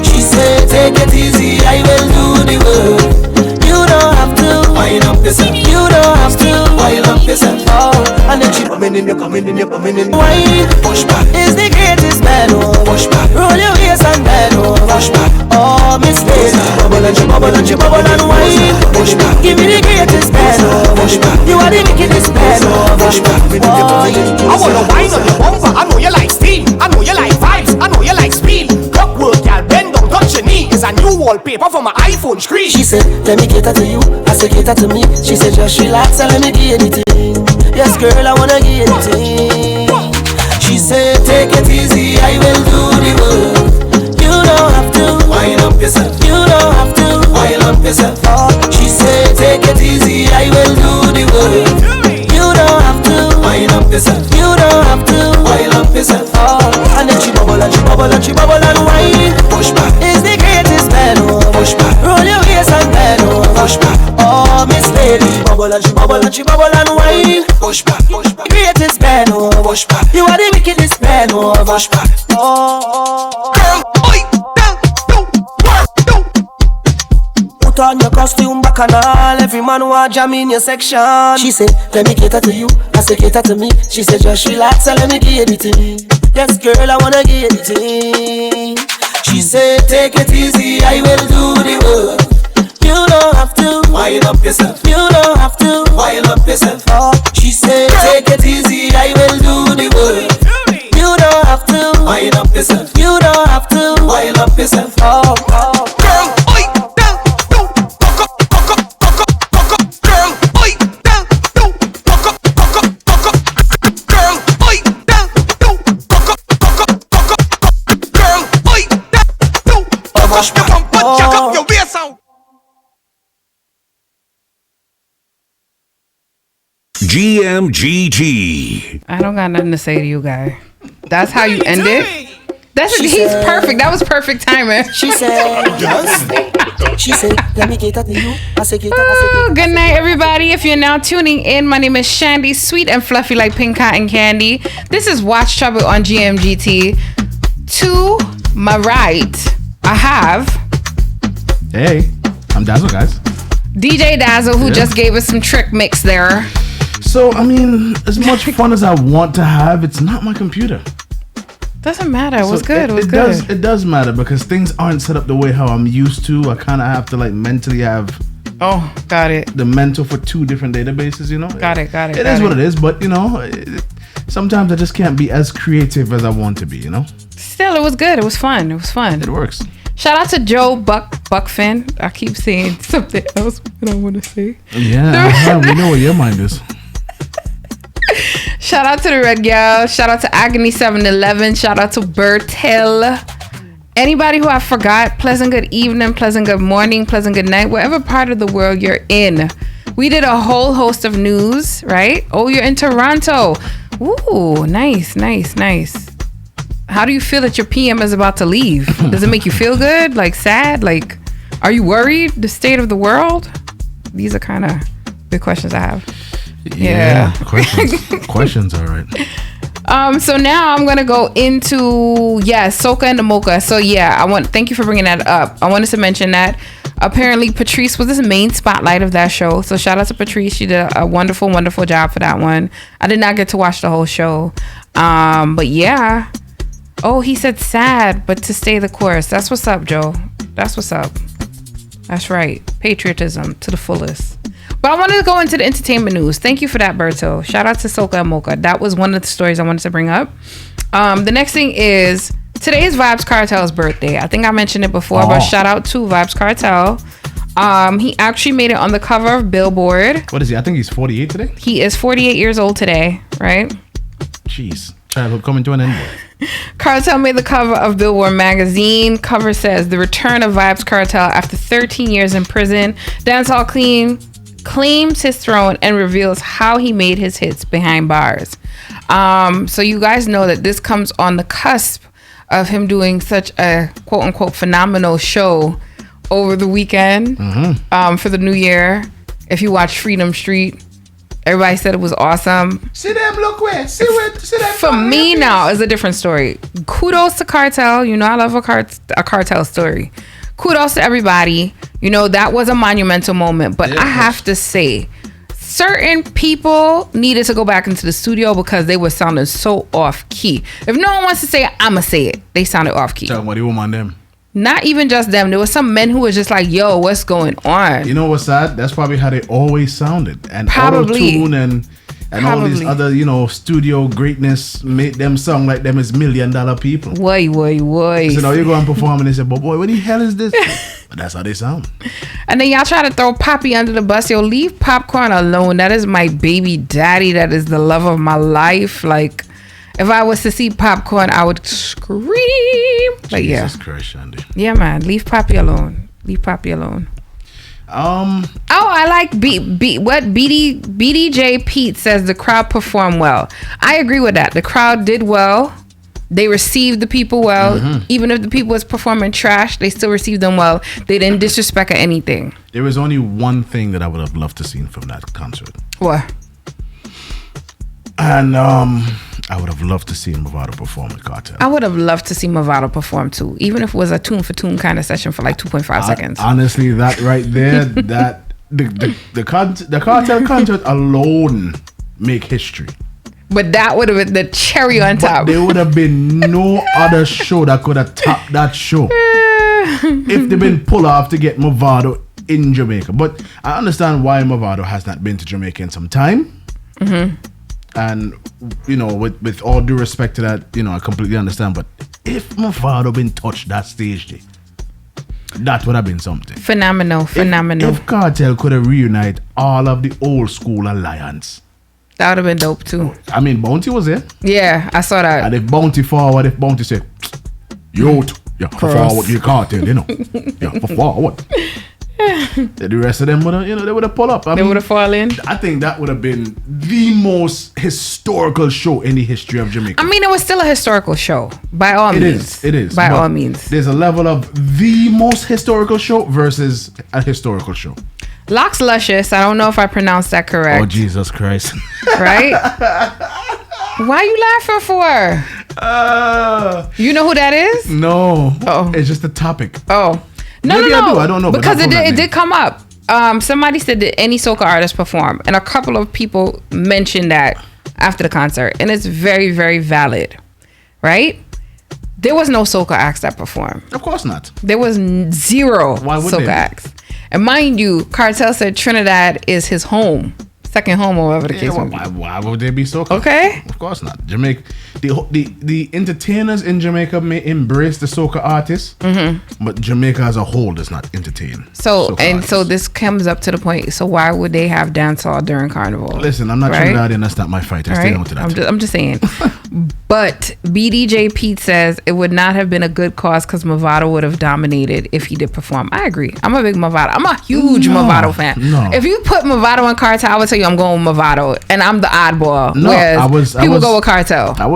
She said, take it easy, I will do the work. You don't have to wind up yourself. You don't have to wind up yourself. And then she coming in, you're coming in, you're coming in. Wine, push back is the greatest man. Push back, roll your waist and bend. Push back, oh Miss Lady. Bubble and she bubble and she bubble and wine. Push back, give me the greatest man. Push back, you are the wickedest man. Push back, I wanna wine on your bumper. I know you like steam. I know you like vibes. I know you like speed. Clock work, girl, bend down, touch your knee. It's a new wallpaper for my iPhone screen. She said, let me cater to you. I said, cater to me. She said, just relax and let me give anything. Yes, girl, I wanna give anything. She said, take it easy, I will do the work. You don't have to wind up yourself. You don't have to wind up yourself. She said, take it easy, I will do the work. You don't have to wind up yourself. You don't have to wind up yourself. And then she bubble and she bubble and she bubble and wine. Push back is the greatest man. Push back, roll your waist and bend. Push back, oh Miss Lady. Bubble and she bubble and she bubble and wine. Push back, push back, greatest man. Push back, you are the wickedest man. Push back, oh. Girl, oi, put on your costume, bacchanal. Every man want jam in your section. She said, let me cater to you. I said, cater to me. She said, just relax and let me give anything. Yes, girl, I wanna give anything. She said, take it easy, I will do the work. You don't have to wind up yourself. You don't have to wind up yourself. She said, take it easy, I will do the work. You don't have to wind up yourself. You don't have to wind up yourself. Girl, oi, down, do, cock up, cock up, cock up, cock up. Girl, oi, down, do, cock up, cock up, cock up. Girl, oi, down, do, cock up, cock up, cock up. Girl, oi, down, do, cock up, your bumper, jack up your waist out. GMGT. I don't got nothing to say to you, guy. That's how you end it. He's perfect. That was perfect timing. She said, she said, let me get at you. I said, get at. Good night, everybody. If you're now tuning in, my name is Chandy, sweet and fluffy like pink cotton candy. This is Watch Chubble on GMGT. To my right, I have. Hey, I'm Dazzle, guys. DJ Dazzle, who just gave us some trick mix there. So, I mean, as much fun as I want to have, it's not my computer. Doesn't matter. It was good. It was good. It does matter because things aren't set up the way how I'm used to. I kind of have to like mentally have. Oh, got it. The mental for two different databases, you know. Got it. It is what it is, but you know, sometimes I just can't be as creative as I want to be, you know. Still, it was good. It was fun. It works. Shout out to Joe Buckfin. I keep saying something else that I want to say. Yeah, we know what your mind is. Shout out to the Red Gal. Shout out to Agony 711. Shout out to Bertel. Anybody who I forgot, pleasant good evening, pleasant good morning, pleasant good night, whatever part of the world you're in. We did a whole host of news, right? Oh, you're in Toronto. Ooh, nice. How do you feel that your PM is about to leave? Does it make you feel good? Like sad? Like, are you worried? The state of the world? These are kind of big questions I have. Yeah. Questions, all right. So now I'm gonna go into Soca and the Mocha. So thank you for bringing that up. I wanted to mention that apparently Patrice was the main spotlight of that show. So shout out to Patrice. She did a wonderful, wonderful job for that one. I did not get to watch the whole show. But yeah. Oh, he said sad, but to stay the course. That's what's up, Joe. That's what's up. That's right. Patriotism to the fullest. But I wanted to go into the entertainment news. Thank you for that, Berto. Shout out to Soca and Mocha. That was one of the stories I wanted to bring up. The next thing is today is Vybz Kartel's birthday. I think I mentioned it before, but shout out to Vybz Kartel. He actually made it on the cover of Billboard. What is he? I think he's 48 today. He is 48 years old today, right? Jeez, childhood coming to an end. Kartel made the cover of Billboard magazine. Cover says the return of Vybz Kartel after 13 years in prison. Dancehall claims his throne and reveals how he made his hits behind bars. So you guys know that this comes on the cusp of him doing such a quote unquote phenomenal show over the weekend for the new year. If you watch Freedom Street, everybody said it was awesome. See them, look where. See them. For me now, it's a different story. Kudos to Kartel. You know I love a Kartel story. Kudos to everybody. You know, that was a monumental moment. But I have to say, certain people needed to go back into the studio because they were sounding so off key. If no one wants to say it, I'ma say it. They sounded off key. Tell what do you want them? Not even just them. There was some men who was just like, yo, what's going on? You know what's sad? That's probably how they always sounded. And Probably. auto-tune and all these other, studio greatness made them sound like them as $1 million people. Why. So now you go and perform and they say, but boy, what the hell is this? But that's how they sound. And then y'all try to throw Poppy under the bus. Yo, leave Popcorn alone. That is my baby daddy. That is the love of my life. Like, if I was to see Popcorn, I would scream. But Jesus Christ, Chandy. Yeah, man. Leave Poppy alone. Leave Poppy alone. I like BDJ Pete says the crowd performed well. I agree with that. The crowd did well. They received the people well. Even if the people was performing trash, they still received them well. They didn't disrespect or anything. There was only one thing that I would have loved to see from that concert. What? And I would have loved to see Mavado perform with Kartel. I would have loved to see Mavado perform too, even if it was a tune for tune kind of session for like 2.5 seconds. Honestly, that right there, that the Kartel concert alone make history. But that would have been the cherry on top. There would have been no other show that could have topped that show if they've been pulled off to get Mavado in Jamaica. But I understand why Mavado has not been to Jamaica in some time. And with all due respect to that, I completely understand. But if Mavado been touched that stage day, that would have been something phenomenal. If Kartel could have reunited all of the old school alliance, that would have been dope too. I mean, Bounty was there. Yeah, I saw that. And if Bounty forward, if Bounty say, for forward your Kartel, for forward. The rest of them would have, they would have pulled up. They would have fallen. I think that would have been the most historical show in the history of Jamaica. I mean, it was still a historical show, by all means. It is. By all means. There's a level of the most historical show versus a historical show. Locks Luscious, I don't know if I pronounced that correct. Oh, Jesus Christ. Right? Why you laughing for? You know who that is? No. Oh. It's just a topic. Oh. No. I don't know. Because it did come up. Somebody said, did any soca artist perform? And a couple of people mentioned that after the concert. And it's very, very valid. Right? There was no soca acts that performed. Of course not. There was zero soca acts. And mind you, Kartel said Trinidad is his home. Second home or whatever the case may be. Why would there be soca? Okay. Of course not. Jamaica, the entertainers in Jamaica may embrace the soca artists, but Jamaica as a whole does not entertain. So this comes up to the point. So why would they have dancehall during Carnival? Listen, I'm not Trinidadian. That's not my fight. I stay on to that. I'm just saying. But BDJ Pete says it would not have been a good cause because Mavado would have dominated if he did perform. I agree. I'm a big Mavado. I'm a huge Mavado fan. No. If you put Mavado and Kartel, I would tell you I'm going with Mavado, and I'm the oddball. No, people go with Kartel. I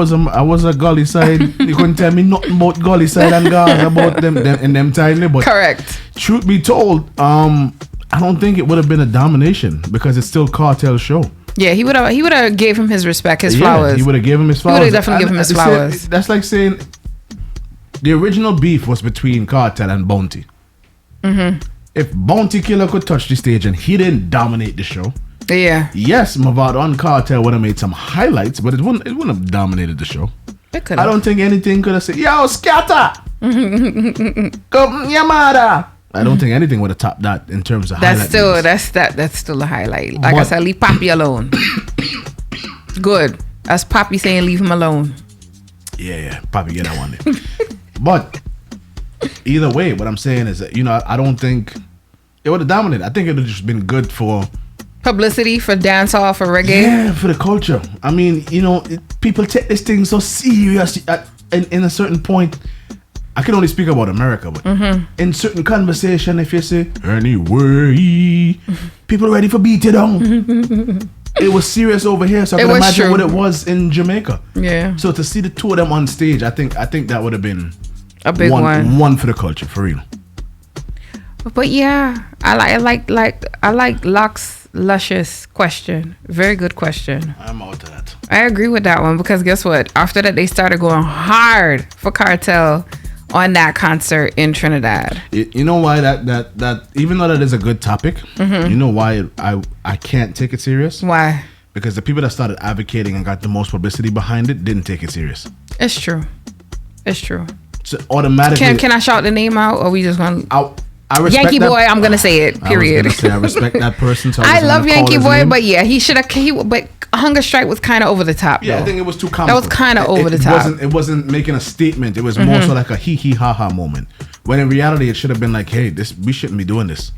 was a gully side. You couldn't tell me nothing about gully side and Gaza about them in them timely. But correct. Truth be told, I don't think it would have been a domination because it's still Kartel's show. Yeah, he would have gave him his respect, his flowers. He would have given him his flowers. He would have definitely given him his flowers. That's like saying the original beef was between Cartel and Bounty. Mm-hmm. If Bounty Killer could touch the stage and he didn't dominate the show, yes, Mavado and Cartel would have made some highlights, but it wouldn't have dominated the show. It could. I don't think anything could have said, "Yo, scatter, come Yamada." I don't think anything would have topped that in terms of that's still a highlight. Like I said, leave Poppy alone. Good. That's Poppy saying leave him alone. Yeah, Poppy get that one there. But either way, what I'm saying is that, I don't think it would have dominated. I think it would have just been good for publicity, for dancehall, for reggae. Yeah, for the culture. I mean, people take this thing so serious. In a certain point, I can only speak about America, but in certain conversation, if you say, anyway, people are ready for beat it down. It was serious over here, so I can imagine what it was in Jamaica. Yeah. So to see the two of them on stage, I think that would have been a big one for the culture, for real. But yeah, I like Locke's luscious question. Very good question. I'm out of that. I agree with that one because guess what? After that, they started going hard for Cartel on that concert in Trinidad. You know why that even though that is a good topic, you know why I can't take it serious? Why? Because the people that started advocating and got the most publicity behind it didn't take it serious. It's true. So automatically, can I shout the name out, or we just gonna? I respect Yankee that. Boy, I'm gonna say it. Period. I respect that person. So I love Yankee Boy, but yeah, he should have. But Hunger Strike was kind of over the top. Yeah, though. I think it was too comical. That was kind of over the top. It wasn't making a statement. It was more so like a hee hee ha ha moment. When in reality, it should have been like, hey, we shouldn't be doing this.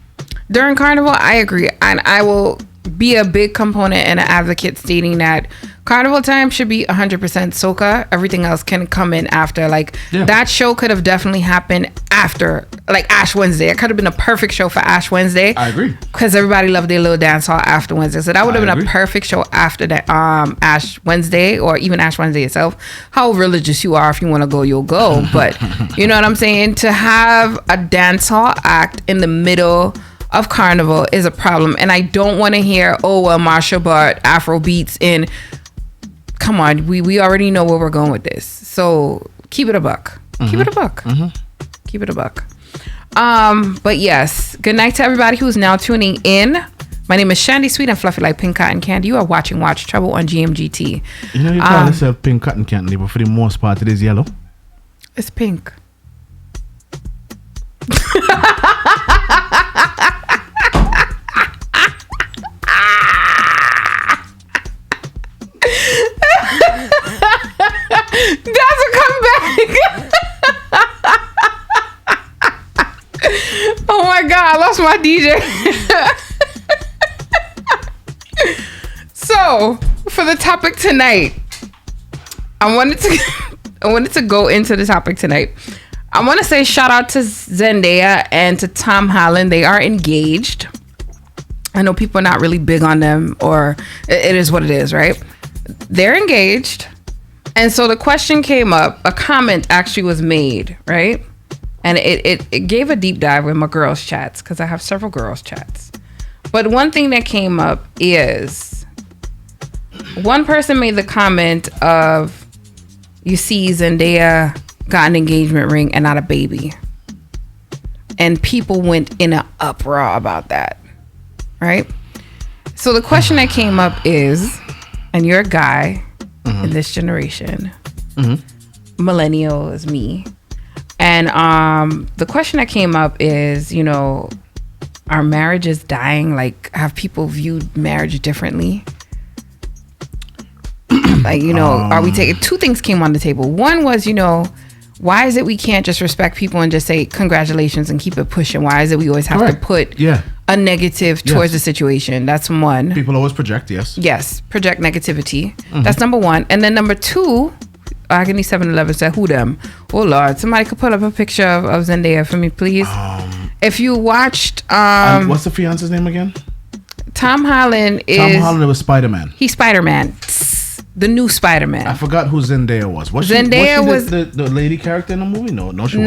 During Carnival, I agree, and I will be a big component and an advocate stating that Carnival time should be 100% soca. Everything else can come in after. That show could have definitely happened after, like Ash Wednesday. It could have been a perfect show for Ash Wednesday. I agree. Because everybody loved their little dance hall after Wednesday. So that would have been a perfect show after that Ash Wednesday, or even Ash Wednesday itself. How religious you are, if you want to go, you'll go. But you know what I'm saying? To have a dance hall act in the middle of Carnival is a problem. And I don't want to hear, Marsha Bart, Afro beats in. Come on, we already know where we're going with this. So keep it a buck. Keep it a buck. Keep it a buck. But yes, good night to everybody who's now tuning in. My name is Chandy, sweet and fluffy like pink cotton candy. You are watching Watch Chubble on GMGT. You call yourself pink cotton candy, but for the most part it is yellow. It's pink. Dazzle, come back. Oh my God, I lost my DJ. So, for the topic tonight, I wanted to go into the topic tonight. I want to say shout out to Zendaya and to Tom Holland. They are engaged. I know people are not really big on them, or it is what it is, right? They're engaged. And so the question came up, a comment actually was made, right? And it gave a deep dive with my girls' chats, because I have several girls' chats. But one thing that came up is, one person made the comment of, you see Zendaya got an engagement ring and not a baby. And people went in an uproar about that, right? So the question that came up is, and you're a guy in this generation, millennial is me, and the question that came up is, are marriages dying? Like, have people viewed marriage differently? Like, are we taking, two things came on the table. One was, why is it we can't just respect people and just say congratulations and keep it pushing? Why is it we always have to put a negative towards the situation? That's one. People always project, Yes, project negativity. That's number one. And then number two, Agony 711 said, who them? Oh Lord, somebody could put up a picture of Zendaya for me, please. If you watched... what's the fiance's name again? Tom Holland was Spider-Man. He's Spider-Man. The new Spider-Man. I forgot who Zendaya was. Zendaya was the lady character in the movie? No, she wasn't.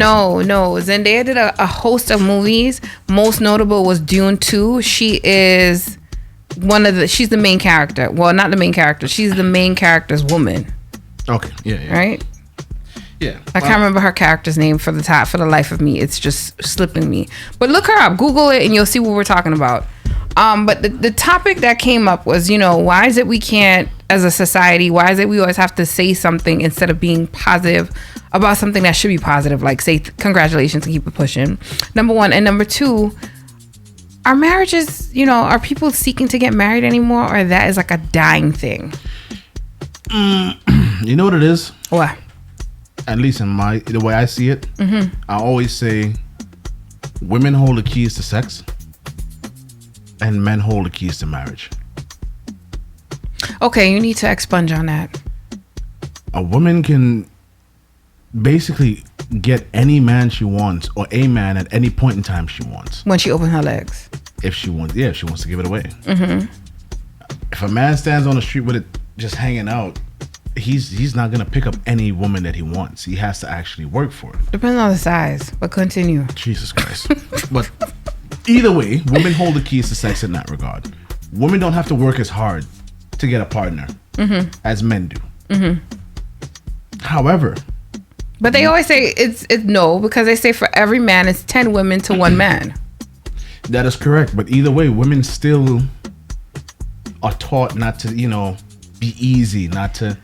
No. Zendaya did a host of movies. Most notable was Dune 2. She is she's the main character. Well, not the main character. She's the main character's woman. Okay. Yeah. Right? Yeah. I can't remember her character's name for the life of me. It's just slipping me. But look her up. Google it and you'll see what we're talking about. But the topic that came up was, why is it we can't, as a society, why is it we always have to say something instead of being positive about something that should be positive, like say congratulations and keep it pushing. Number one. And number two, are marriages, are people seeking to get married anymore, or that is like a dying thing? You know what it is? What? At least in the way I see it, Mm-hmm. I always say women hold the keys to sex and men hold the keys to marriage. Okay, you need to expunge on that. A woman can basically get any man she wants, or a man at any point in time she wants. When she opens her legs. If she wants to give it away. Mm-hmm. If a man stands on the street with it just hanging out, he's not gonna pick up any woman that he wants. He has to actually work for it. Depends on the size, but continue. Jesus Christ. But either way, women hold the keys to sex in that regard. Women don't have to work as hard to get a partner as men do. Mm-hmm. However, but they always say it's no, because they say for every man it's 10 women to one man. That is correct. But either way, women still are taught not to, be easy, not to.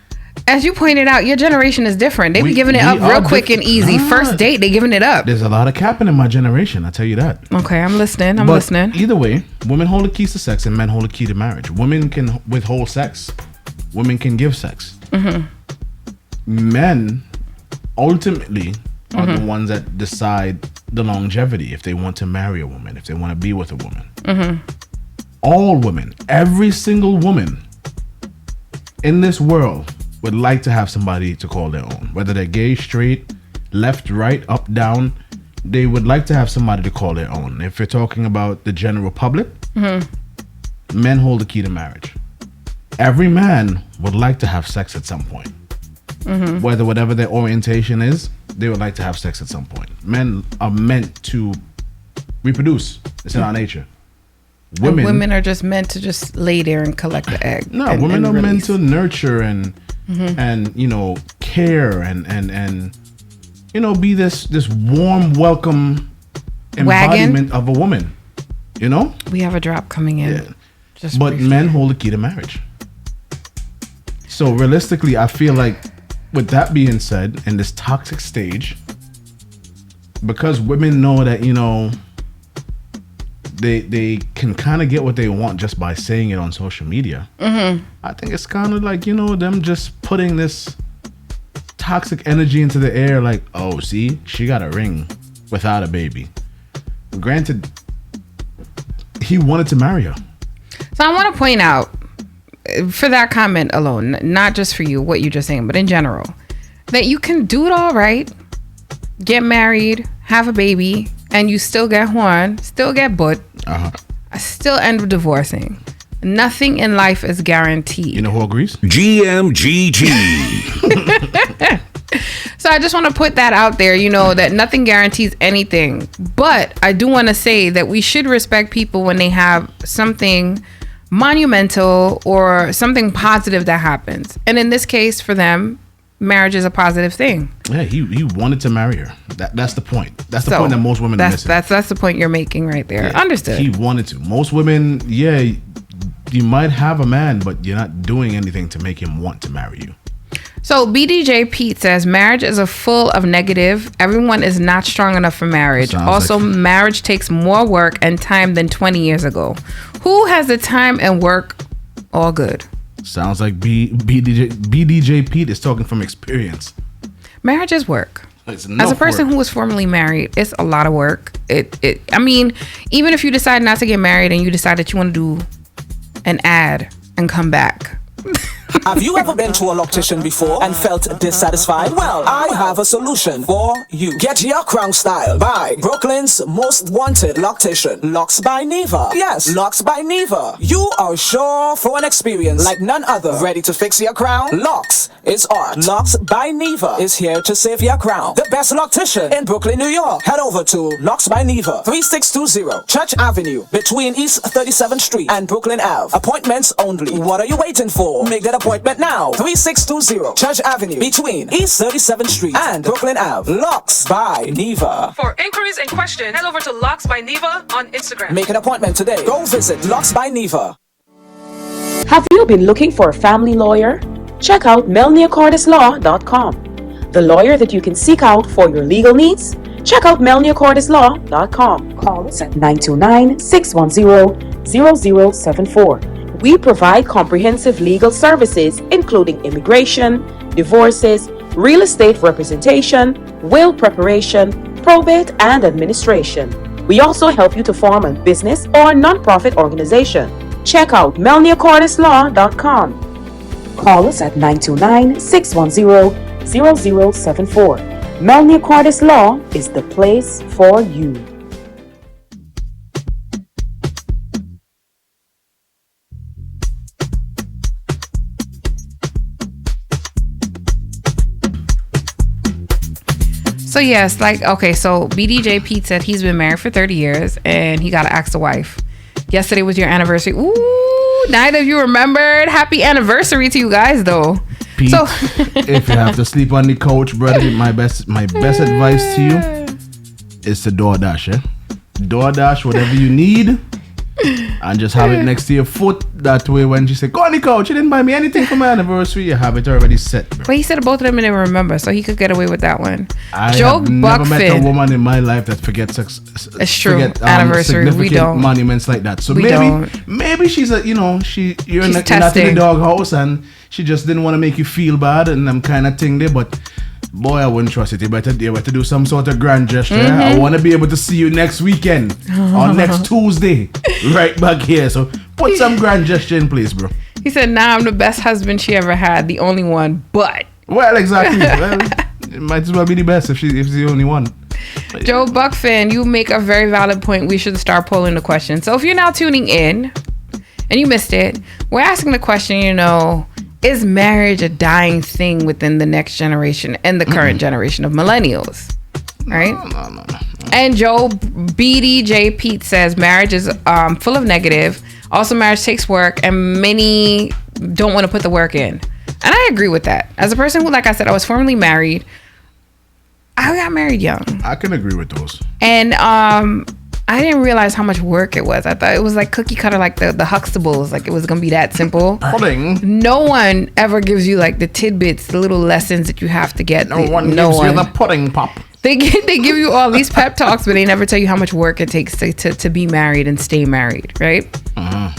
As you pointed out, your generation is different. They be giving it up real quick and easy. First date, they giving it up. There's a lot of capping in my generation, I tell you that. Okay, I'm listening. I'm listening. Either way, women hold the keys to sex and men hold the key to marriage. Women can withhold sex. Women can give sex. Mm-hmm. Men ultimately are the ones that decide the longevity, if they want to marry a woman, if they want to be with a woman. Mm-hmm. All women, every single woman in this world would like to have somebody to call their own. Whether they're gay, straight, left, right, up, down, they would like to have somebody to call their own. If you're talking about the general public, men hold the key to marriage. Every man would like to have sex at some point. Whether whatever their orientation is, they would like to have sex at some point. Men are meant to reproduce. It's in our nature. Women are just meant to just lay there and collect the egg. No, women are meant to nurture and care and be this warm welcome embodiment of a woman. We have a drop coming in. Yeah. But men hold the key to marriage. So realistically, I feel like with that being said, in this toxic stage, because women know that they can kind of get what they want just by saying it on social media. I think it's kind of like them just putting this toxic energy into the air, like, oh, see, she got a ring without a baby. Granted, he wanted to marry her. So I want to point out, for that comment alone, not just for you, what you're just saying, but in general, that you can do it all right, get married, have a baby, and you still get horn, still get butt, still end up divorcing. Nothing in life is guaranteed. You know who agrees? GMGT. So I just want to put that out there, that nothing guarantees anything. But I do want to say that we should respect people when they have something monumental or something positive that happens. And in this case, for them, marriage is a positive thing. Yeah, he wanted to marry her. That's the point. That's the point that most women are missing. That's the point you're making right there. Yeah, understood. He wanted to. Most women, you might have a man, but you're not doing anything to make him want to marry you. So BDJ Pete says marriage is full of negative. Everyone is not strong enough for marriage. Also, marriage takes more work and time than 20 years ago. Who has the time and work? All good. Sounds like BDJ Pete is talking from experience. Marriage is work. As a person who was formerly married, it's a lot of work. I mean, even if you decide not to get married and you decide that you want to do an ad and come back, Have you ever been to a loctician before and felt dissatisfied? Well, I have a solution for you. Get your crown style by Brooklyn's most wanted loctician, Locks by Neva. Yes, Locks by Neva. You are sure for an experience like none other. Ready to fix your crown? Locks is art. Locks by Neva is here to save your crown. The best loctician in Brooklyn, New York. Head over to Locks by Neva, 3620 Church Avenue, between East 37th Street and Brooklyn Ave. Appointments only. What are you waiting for? Make that appointment now. 3620 Church Avenue, between East 37th Street and Brooklyn Ave. Locks by Neva. For inquiries and questions, head over to Locks by Neva on Instagram. Make an appointment today. Go visit Locks by Neva. Have you been looking for a family lawyer? Check out melniacordislaw.com, the lawyer that you can seek out for your legal needs. Check out melniacordislaw.com. Call us at 929-610-0074. We provide comprehensive legal services including immigration, divorces, real estate representation, will preparation, probate, and administration. We also help you to form a business or non-profit organization. Check out melniacordislaw.com. Call us at 929-610-0074. Melnia Cordis Law is the place for you. So yes, so BDJ Pete said he's been married for 30 years and he got to ask the wife. Yesterday was your anniversary. Ooh, neither of you remembered. Happy anniversary to you guys, though. Pete, if you have to sleep on the couch, brother, my best advice to you is to DoorDash, DoorDash whatever you need and just have it next to your foot. That way when she said, go on the couch, you didn't buy me anything for my anniversary, you have it already set, bro. But he said both of them didn't remember, so he could get away with that one. I have never met a woman in my life that forgets it's true. Anniversary, we don't. Monuments like that. So maybe she's you're not in the doghouse and she just didn't want to make you feel bad and them kind of thing there. But boy, I wouldn't trust it. You better do some sort of grand gesture. I want to be able to see you next weekend or next Tuesday, right back here. So put some grand gesture in place, bro. He said, "Nah, I'm the best husband she ever had, the only one." But well, exactly. Well, it might as well be the best if it's the only one. But, Joe Buckfin, you make a very valid point. We should start polling the question. So if you're now tuning in and you missed it, we're asking the question. Is marriage a dying thing within the next generation and the current generation of millennials? Right? No. And Joe BDJ Pete says marriage is full of negative. Also, marriage takes work and many don't want to put the work in. And I agree with that. As a person who, like I said, I was formerly married. I got married young. I can agree with those. And I didn't realize how much work it was. I thought it was like cookie cutter, like the Huxtables. Like it was gonna be that simple. Pudding. No one ever gives you like the tidbits, the little lessons that you have to get. No one gives you the pudding pop. They give you all these pep talks, but they never tell you how much work it takes to be married and stay married, right?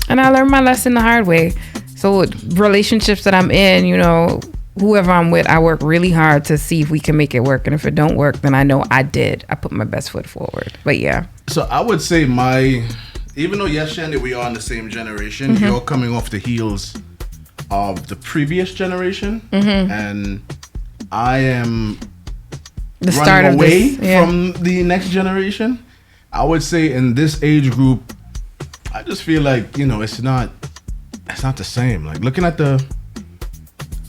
And I learned my lesson the hard way. So relationships that I'm in, whoever I'm with, I work really hard to see if we can make it work. And if it don't work, then I know I did. I put my best foot forward. But yeah. So I would say even though yes, Chandy, we are in the same generation, you're coming off the heels of the previous generation, and I am the start running away of this, from the next generation. I would say in this age group, I just feel like it's not the same. Like looking at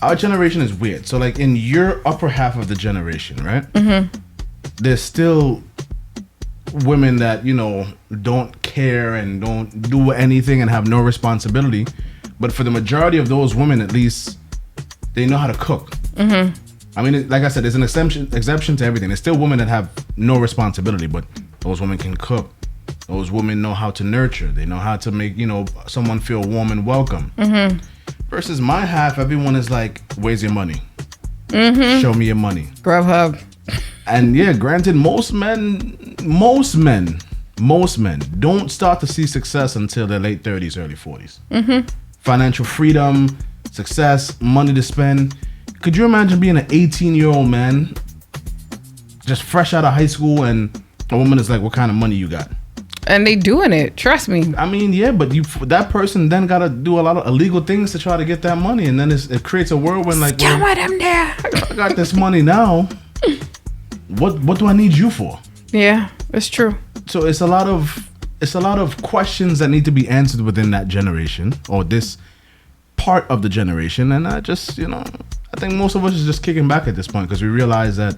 our generation is weird. So like in your upper half of the generation, right? There's still women that don't care and don't do anything and have no responsibility, but for the majority of those women, at least they know how to cook. I mean, like I said, there's an exception to everything. There's still women that have no responsibility, but those women can cook. Those women know how to nurture. They know how to make someone feel warm and welcome. Versus my half, everyone is like, where's your money? Show me your money. Grubhub. And yeah, granted, most men don't start to see success until their late 30s, early 40s. Financial freedom, success, money to spend. Could you imagine being an 18-year-old man, just fresh out of high school, and a woman is like, what kind of money you got? And they doing it. Trust me. I mean, yeah, but that person then got to do a lot of illegal things to try to get that money. And then it creates a whirlwind like, Scam with them there. I got this money now. What do I need you for? Yeah, it's true. So it's a lot of questions that need to be answered within that generation or this part of the generation. And I just, I think most of us is just kicking back at this point because we realize that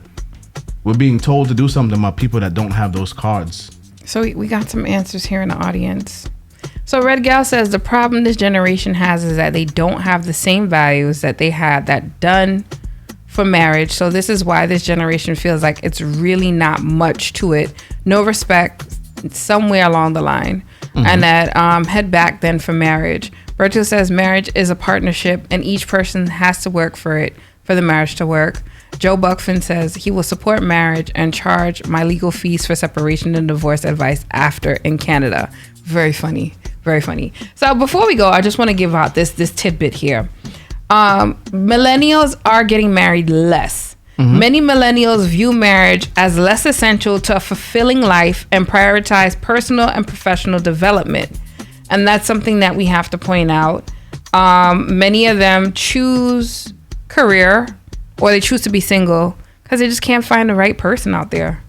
we're being told to do something by people that don't have those cards. So we got some answers here in the audience. So Red Gal says the problem this generation has is that they don't have the same values that they had that done for marriage. So this is why this generation feels like it's really not much to it. No respect somewhere along the line. Mm-hmm. And that head back then for marriage. Berto says marriage is a partnership and each person has to work for it, for the marriage to work. Joe Buckfin says he will support marriage and charge my legal fees for separation and divorce advice after in Canada. Very funny. Very funny. So before we go, I just want to give out this tidbit here. Millennials are getting married less. Mm-hmm. Many millennials view marriage as less essential to a fulfilling life and prioritize personal and professional development. And that's something that we have to point out. Many of them choose career or they choose to be single because they just can't find the right person out there.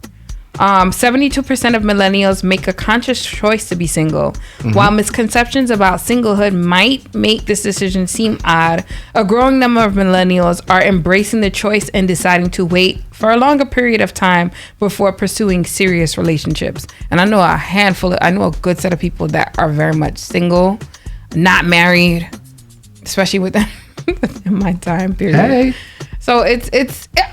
72% of millennials make a conscious choice to be single. Mm-hmm. While misconceptions about singlehood might make this decision seem odd, a growing number of millennials are embracing the choice and deciding to wait for a longer period of time before pursuing serious relationships. And I know a good set of people that are very much single, not married, especially within my time period. Hey. So it's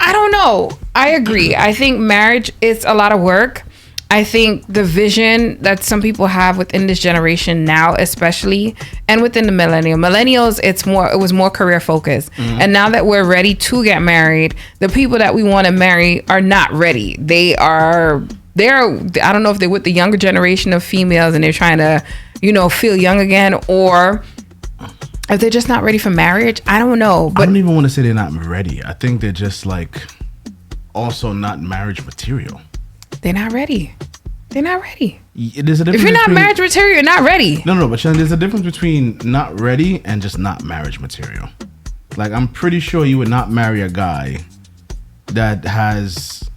I don't know. I agree. I think marriage is a lot of work. I think the vision that some people have within this generation now, especially, and within the millennials, it was more career focused. Mm-hmm. And now that we're ready to get married, the people that we want to marry are not ready. They're I don't know if they're with the younger generation of females and they're trying to, feel young again, or if they're just not ready for marriage. I don't know. But I don't even want to say they're not ready. I think they're just also not marriage material. They're not ready. There's a difference. If you're not marriage material, you're not ready. No, but Chandy, there's a difference between not ready and just not marriage material. I'm pretty sure you would not marry a guy that has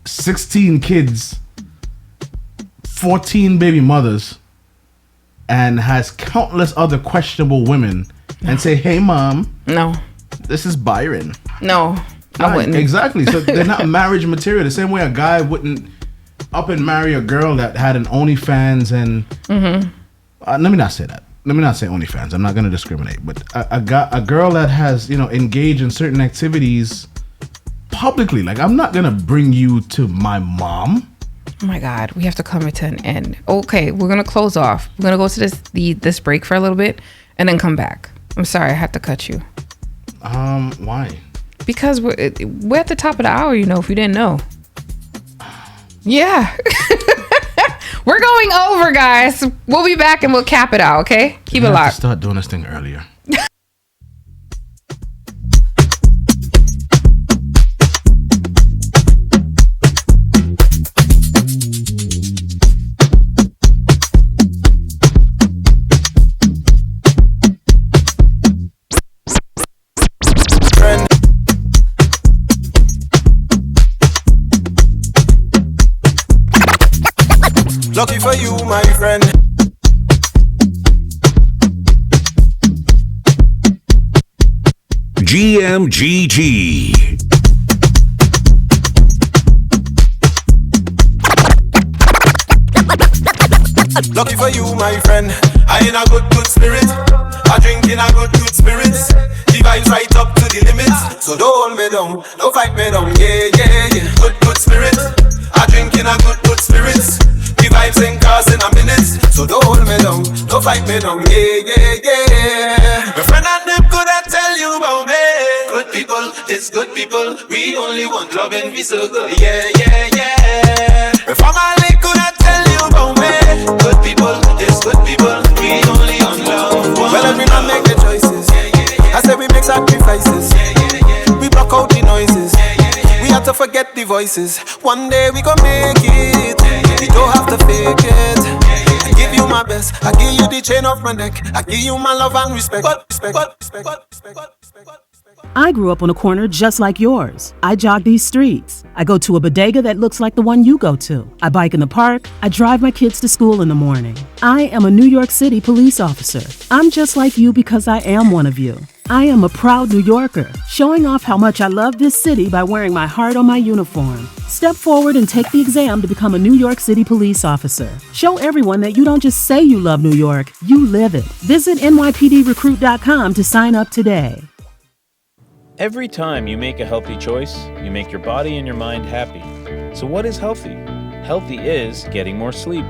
16 kids, 14 baby mothers, and has countless other questionable women and say, hey, mom. No. This is Byron. No, I wouldn't. Exactly. So they're not marriage material. The same way a guy wouldn't up and marry a girl that had an OnlyFans and... Mm-hmm. Let me not say that. Let me not say OnlyFans. I'm not going to discriminate. But a girl that has, engaged in certain activities publicly. I'm not going to bring you to my mom. Oh my God, we have to come to an end. Okay, we're gonna close off. We're gonna go to this break for a little bit and then come back. I'm sorry, I had to cut you. Why? Because we're at the top of the hour, if you didn't know. Yeah. We're going over, guys. We'll be back and we'll cap it out, okay? Keep it locked. Start doing this thing earlier. Lucky for you, my friend. GMGT. Lucky for you, my friend. I in a good spirit. I drink in a good spirits. The vibes right up to the limits. So don't hold me down, don't fight me down. Yeah. Good spirit. I drink in a good spirits. The vibes ain't cars in a minute. So don't hold me down, don't fight me down. Yeah. My friend and them could I tell you about me. Good people, it's good people. We only want love and we so good. Yeah. My family could I tell you about me. Good people, it's good people. We only want love. Well, every man make the choices. I say we make sacrifices. We block out the noises. We have to forget the voices. One day we gon' make it. We don't have to fake it. I give you my best. I give you the chain of my neck. I give you my love and respect. I grew up on a corner just like yours. I jog these streets. I go to a bodega that looks like the one you go to. I bike in the park. I drive my kids to school in the morning. I am a New York City police officer. I'm just like you because I am one of you. I am a proud New Yorker, showing off how much I love this city by wearing my heart on my uniform. Step forward and take the exam to become a New York City police officer. Show everyone that you don't just say you love New York, you live it. Visit nypdrecruit.com to sign up today. Every time you make a healthy choice, you make your body and your mind happy. So what is healthy? Healthy is getting more sleep.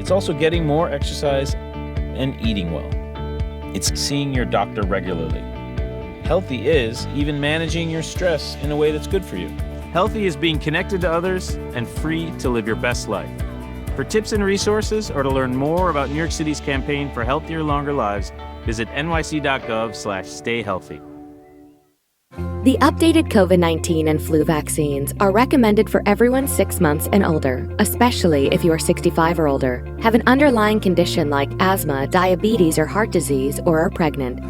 It's also getting more exercise and eating well. It's seeing your doctor regularly. Healthy is even managing your stress in a way that's good for you. Healthy is being connected to others and free to live your best life. For tips and resources or to learn more about New York City's campaign for healthier, longer lives, visit nyc.gov/stayhealthy. The updated COVID-19 and flu vaccines are recommended for everyone 6 months and older, especially if you are 65 or older, have an underlying condition like asthma, diabetes, or heart disease, or are pregnant.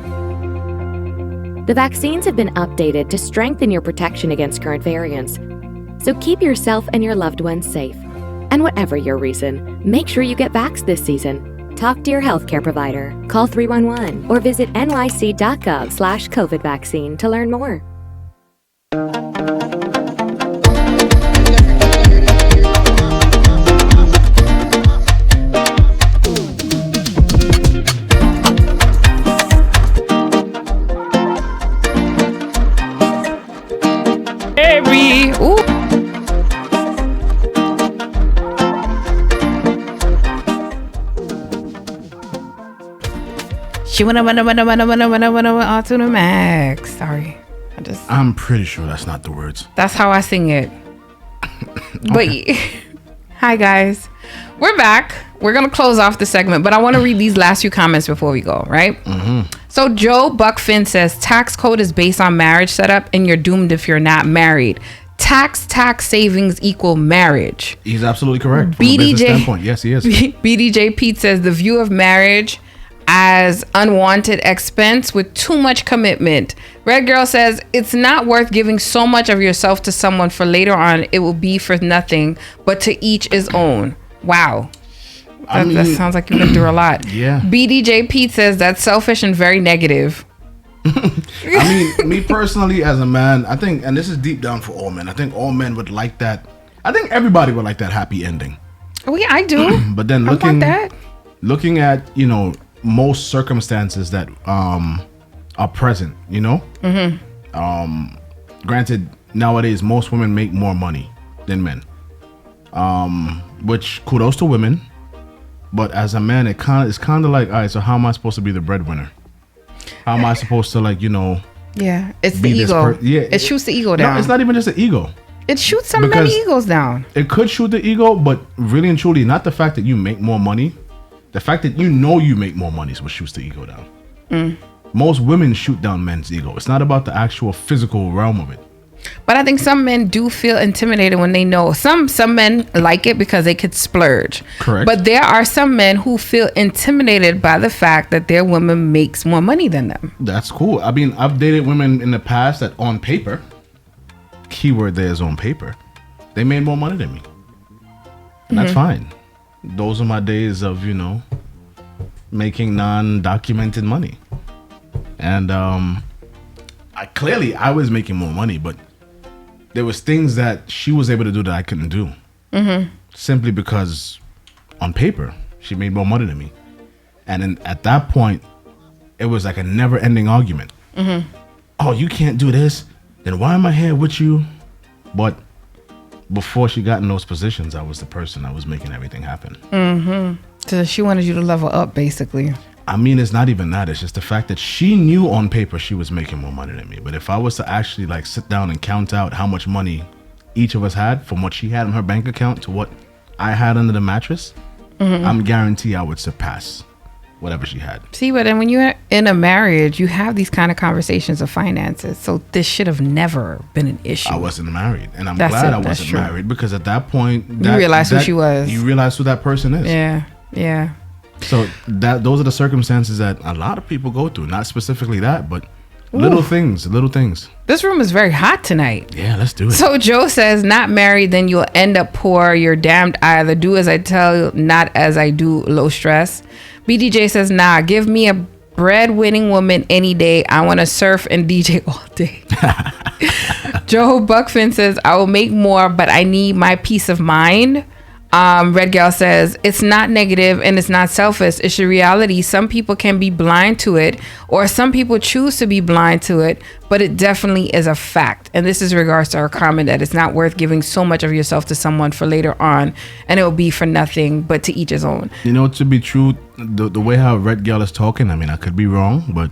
The vaccines have been updated to strengthen your protection against current variants. So keep yourself and your loved ones safe. And whatever your reason, make sure you get vaxxed this season. Talk to your healthcare provider, call 311, or visit nyc.gov/COVID vaccine to learn more. Ooh. She went on to the max. Sorry. I'm pretty sure that's not the words. That's how I sing it. But hi guys. We're back. We're going to close off the segment, but I want to read these last few comments before we go, right? Mm-hmm. So Joe Buckfin says tax code is based on marriage setup and you're doomed if you're not married. Tax savings equal marriage. He's absolutely correct from a business standpoint. Yes, he is. BDJ Pete says the view of marriage as unwanted expense with too much commitment. Red Girl says it's not worth giving so much of yourself to someone for later on it will be for nothing, but to each his own. Wow. That sounds like you've been through a lot. Yeah. BDJ Pete says that's selfish and very negative. I mean, me personally as a man, I think, and this is deep down for all men, I think all men would like that. I think everybody would like that happy ending. Oh yeah, I do. But then looking at, you know, most circumstances that are present, you know? Mm-hmm. Granted, nowadays most women make more money than men. Which kudos to women. But as a man, it's kind of like, all right, so how am I supposed to be the breadwinner? How am I supposed to, like, you know? Yeah, it's the ego. It shoots the ego down. No, it's not even just the ego. It shoots some many egos down. It could shoot the ego, but really and truly, not the fact that you make more money. The fact that you know you make more money is what shoots the ego down. Most women shoot down men's ego. It's not about the actual physical realm of it. But I think some men do feel intimidated when they know. Some men like it because they could splurge. Correct. But there are some men who feel intimidated by the fact that their woman makes more money than them. That's cool. I mean, I've dated women in the past that on paper, keyword there is on paper, they made more money than me. And that's fine. Those are my days of, you know, making non-documented money. And I was making more money, but there was things that she was able to do that I couldn't do. Simply because on paper, she made more money than me. And then at that point, it was like a never-ending argument. Oh, you can't do this? Then why am I here with you? But before she got in those positions, I was the person that was making everything happen. So she wanted you to level up, basically. I mean, it's not even that. It's just the fact that she knew on paper she was making more money than me. But if I was to actually like sit down and count out how much money each of us had from what she had in her bank account to what I had under the mattress, I'm guaranteed I would surpass whatever she had. See, but then when you're in a marriage, you have these kind of conversations of finances. So this should have never been an issue. I wasn't married, and I'm glad I wasn't married, because at that point, you realized who she was. You realize who that person is. Yeah. So those are the circumstances that a lot of people go through. Not specifically that, but little things. This room is very hot tonight. Yeah, let's do it. So Joe says, not married, then you'll end up poor. You're damned either. Do as I tell you, not as I do. Low stress. BDJ says, nah, give me a breadwinning woman any day. I want to surf and DJ all day. Joe Buckfin says, I will make more, but I need my peace of mind. Red Gal says, it's not negative and it's not selfish. It's a reality. Some people can be blind to it, or some people choose to be blind to it, but it definitely is a fact. And this is regards to our comment that it's not worth giving so much of yourself to someone for later on, and it will be for nothing, but to each his own. You know, to be true, the way how Red Gal is talking, I mean, I could be wrong, but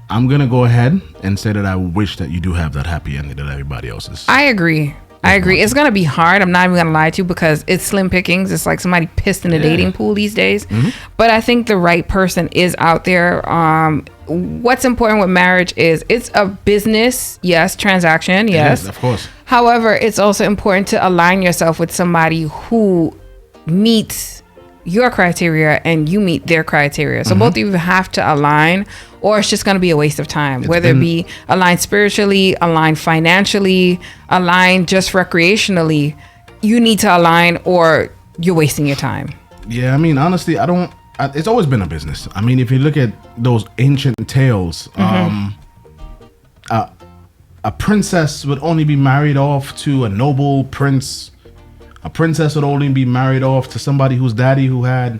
I'm going to go ahead and say that I wish that you do have that happy ending that everybody else is. I agree. It's going to be hard. I'm not even going to lie to you because it's slim pickings. It's like somebody pissed in a dating pool these days. But I think the right person is out there. What's important with marriage is it's a business, yes, transaction, yes. It is, of course. However, it's also important to align yourself with somebody who meets your criteria and you meet their criteria. So both of you have to align, or it's just going to be a waste of time. Whether it be aligned spiritually, aligned financially, aligned just recreationally, you need to align or you're wasting your time. Yeah, I mean, honestly, it's always been a business. I mean, if you look at those ancient tales, a princess would only be married off to a noble prince. A princess would only be married off to somebody whose daddy who had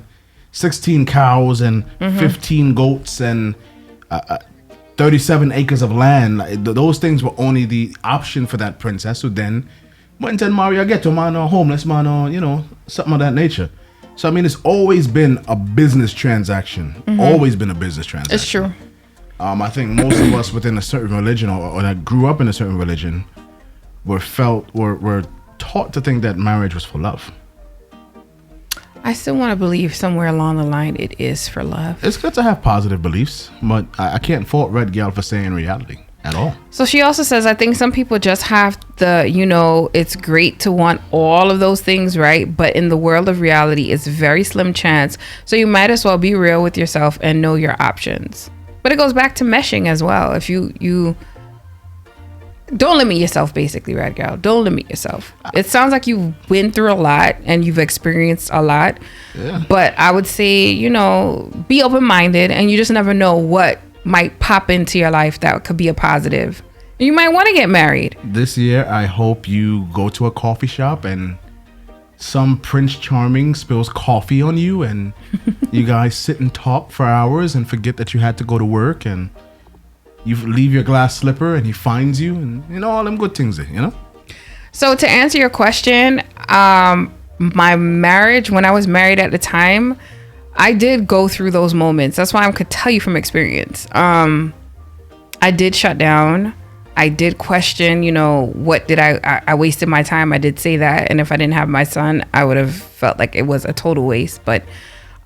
16 cows and 15 goats and 37 acres of land. Those things were only the option for that princess, who then went and married a ghetto man or homeless man or, something of that nature. So, I mean, it's always been a business transaction. Always been a business transaction. It's true. I think most of us within a certain religion or that grew up in a certain religion were taught to think that marriage was for love. I still want to believe somewhere along the line it is for love. It's good to have positive beliefs, but I can't fault Red Gal for saying reality at all. So she also says, I think some people just have it's great to want all of those things, right? But in the world of reality, it's very slim chance. So you might as well be real with yourself and know your options. But it goes back to meshing as well. If you don't limit yourself, basically, Red Gal. Don't limit yourself. It sounds like you've been through a lot and you've experienced a lot. Yeah. But I would say, be open-minded, and you just never know what might pop into your life that could be a positive. You might want to get married. This year, I hope you go to a coffee shop and some Prince Charming spills coffee on you and you guys sit and talk for hours and forget that you had to go to work, and you leave your glass slipper and he finds you, and all them good things, So to answer your question, my marriage, when I was married at the time, I did go through those moments. That's why I could tell you from experience. I did shut down. I did question, what did I wasted my time. I did say that. And if I didn't have my son, I would have felt like it was a total waste. But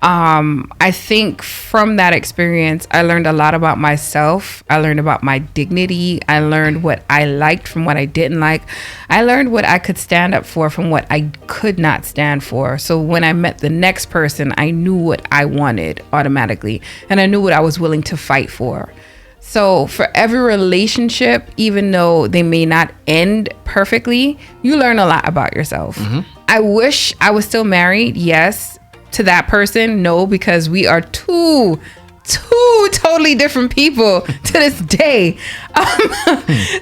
I think from that experience, I learned a lot about myself. I learned about my dignity. I learned what I liked from what I didn't like. I learned what I could stand up for from what I could not stand for. So when I met the next person, I knew what I wanted automatically, and I knew what I was willing to fight for. So for every relationship, even though they may not end perfectly, you learn a lot about yourself. I wish I was still married. Yes. To that person, no, because we are two totally different people to this day.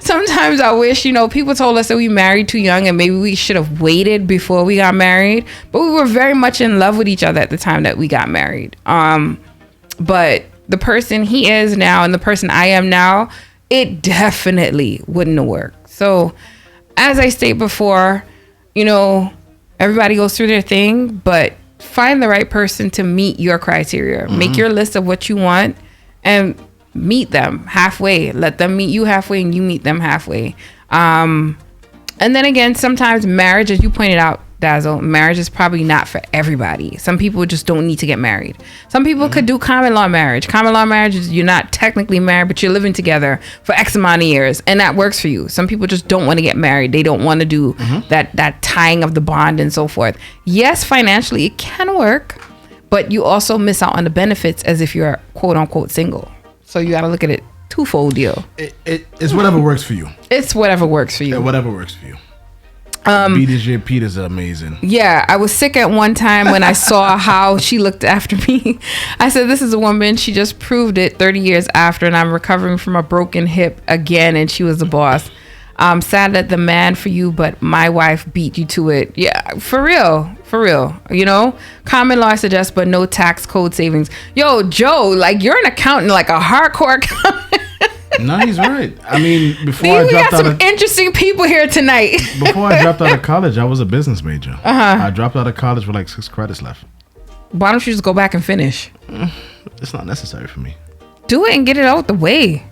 Sometimes I wish, people told us that we married too young and maybe we should have waited before we got married, but we were very much in love with each other at the time that we got married. But the person he is now and the person I am now, it definitely wouldn't have worked. So as I stated before, everybody goes through their thing, but find the right person to meet your criteria. Make your list of what you want and meet them halfway. Let them meet you halfway and you meet them halfway. And then again, sometimes marriage, as you pointed out, Dazzle, marriage is probably not for everybody. Some people just don't need to get married. Some people could do common law marriage. Common law marriage is you're not technically married, but you're living together for X amount of years, and that works for you. Some people just don't want to get married. They don't want to do that tying of the bond and so forth. Yes, financially it can work, but you also miss out on the benefits as if you're quote unquote single. So you got to look at it twofold deal. It's whatever works for you. It's whatever works for you. Yeah, whatever works for you. BDJ Peter's amazing. Yeah, I was sick at one time when I saw how she looked after me. I said, this is a woman. She just proved it 30 years after, and I'm recovering from a broken hip again, and she was the boss. I'm sad that the man for you, but my wife beat you to it. Yeah, for real. You know, common law suggests, but no tax code savings. Yo, Joe, like you're an accountant, like a hardcore accountant. No, he's right. I mean, We got some interesting people here tonight. Before I dropped out of college, I was a business major. I dropped out of college with like 6 credits left. Why don't you just go back and finish? It's not necessary for me. Do it and get it out the way.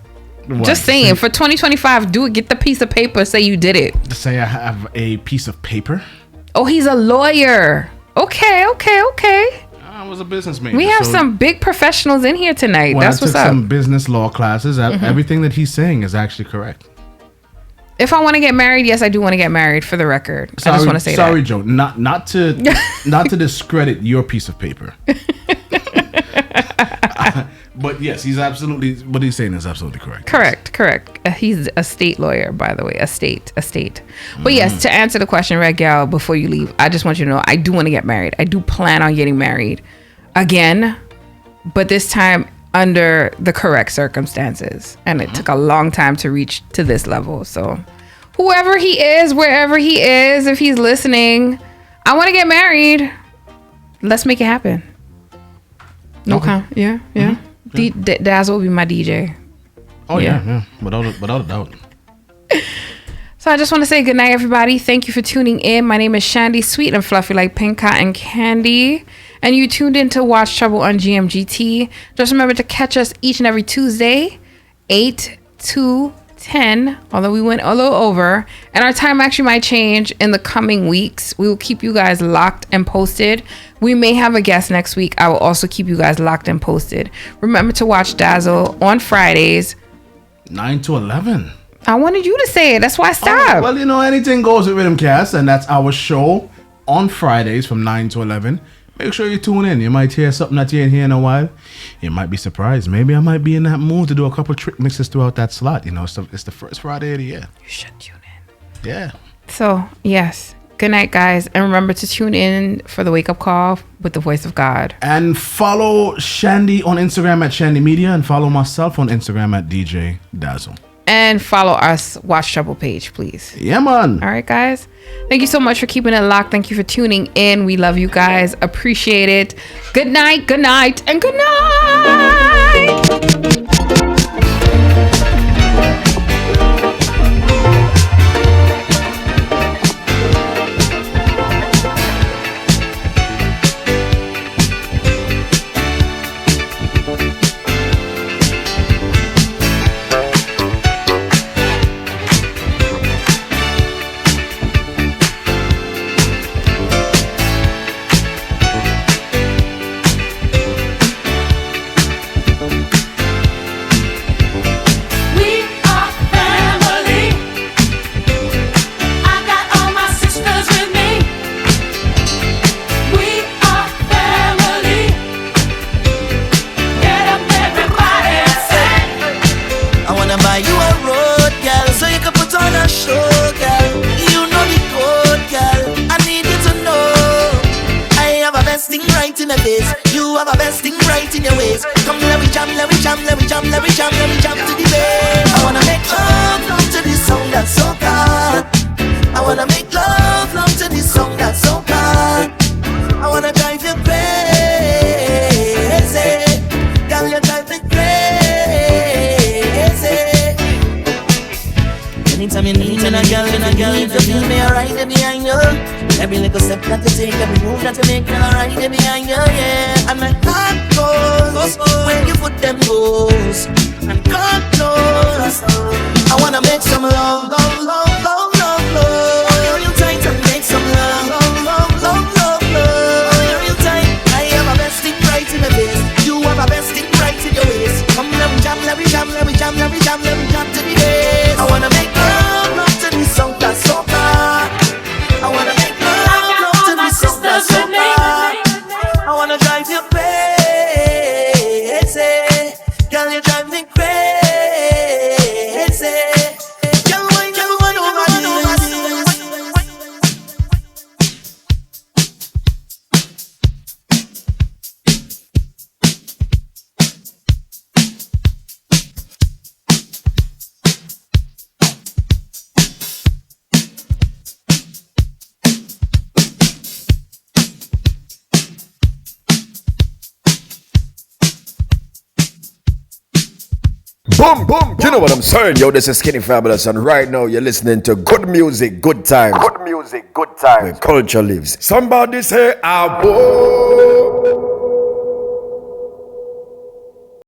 What? Just saying, for 2025, do it. Get the piece of paper. Say you did it. To say I have a piece of paper? Oh, he's a lawyer. Okay. I was a business major. We have some big professionals in here tonight. When That's I took what's up. some business law classes, everything that he's saying is actually correct. If I want to get married, yes, I do want to get married. For the record, I just want to say sorry, that. Joe. Not to discredit your piece of paper. But yes, he's absolutely, what he's saying is absolutely correct. Correct. He's a state lawyer, by the way. A state. But yes, to answer the question, Red Gal, before you leave, I just want you to know I do want to get married. I do plan on getting married again, but this time under the correct circumstances. And it took a long time to reach to this level. So whoever he is, wherever he is, if he's listening, I want to get married. Let's make it happen. No Okay. Yeah. Dazzle will be my DJ. Oh yeah. Without a doubt. So I just want to say good night, everybody. Thank you for tuning in. My name is Chandy, sweet and fluffy like pink cotton candy. And you tuned in to Watch Chubble on GMGT. Just remember to catch us each and every Tuesday, 8 to 10, although we went a little over. And our time actually might change in the coming weeks. We will keep you guys locked and posted. We may have a guest next week. I will also keep you guys locked and posted. Remember to watch Dazzle on Fridays. 9 to 11. I wanted you to say it. That's why I stopped. Well, you know, anything goes with Rhythm Cast, and that's our show on Fridays from 9 to 11. Make sure you tune in. You might hear something that you ain't hear in a while. You might be surprised. Maybe I might be in that mood to do a couple trick mixes throughout that slot. You know, it's the first Friday of the year. You should tune in. Yeah. So, yes. Good night, guys. And remember to tune in for the wake-up call with the voice of God. And follow Chandy on Instagram at Chandy Media, and follow myself on Instagram at DJ Dazzle. And follow us Watch Chubble page, please. Yeah, man. All right, guys. Thank you so much for keeping it locked. Thank you for tuning in. We love you guys. Appreciate it. Good night, and good night. You have a best thing right in your ways. Come let me jam to the bass. I wanna make love to this song that's so hard. I wanna make love to this song that's so hard. I wanna drive you crazy. Girl, you drive me crazy. Anytime you need me, a girl, you feel me alright behind you. Every little step that you take, every move that you make, girl, alright behind you, yeah. And my heart goes when you put them goes. And God knows I wanna make some love. You're real tight and make some love. You're real tight. I have a best thing right in the face. You have a best thing right in your waist. Come let me jam to the bass. I wanna make love to this song that's so far. I wanna make love to this song that's so far. I wanna drive you crazy. boom, boom. You know what I'm saying? Yo, this is Skinny Fabulous, and right now you're listening to good music, good time. Good music, good time. Where culture lives. Somebody say, I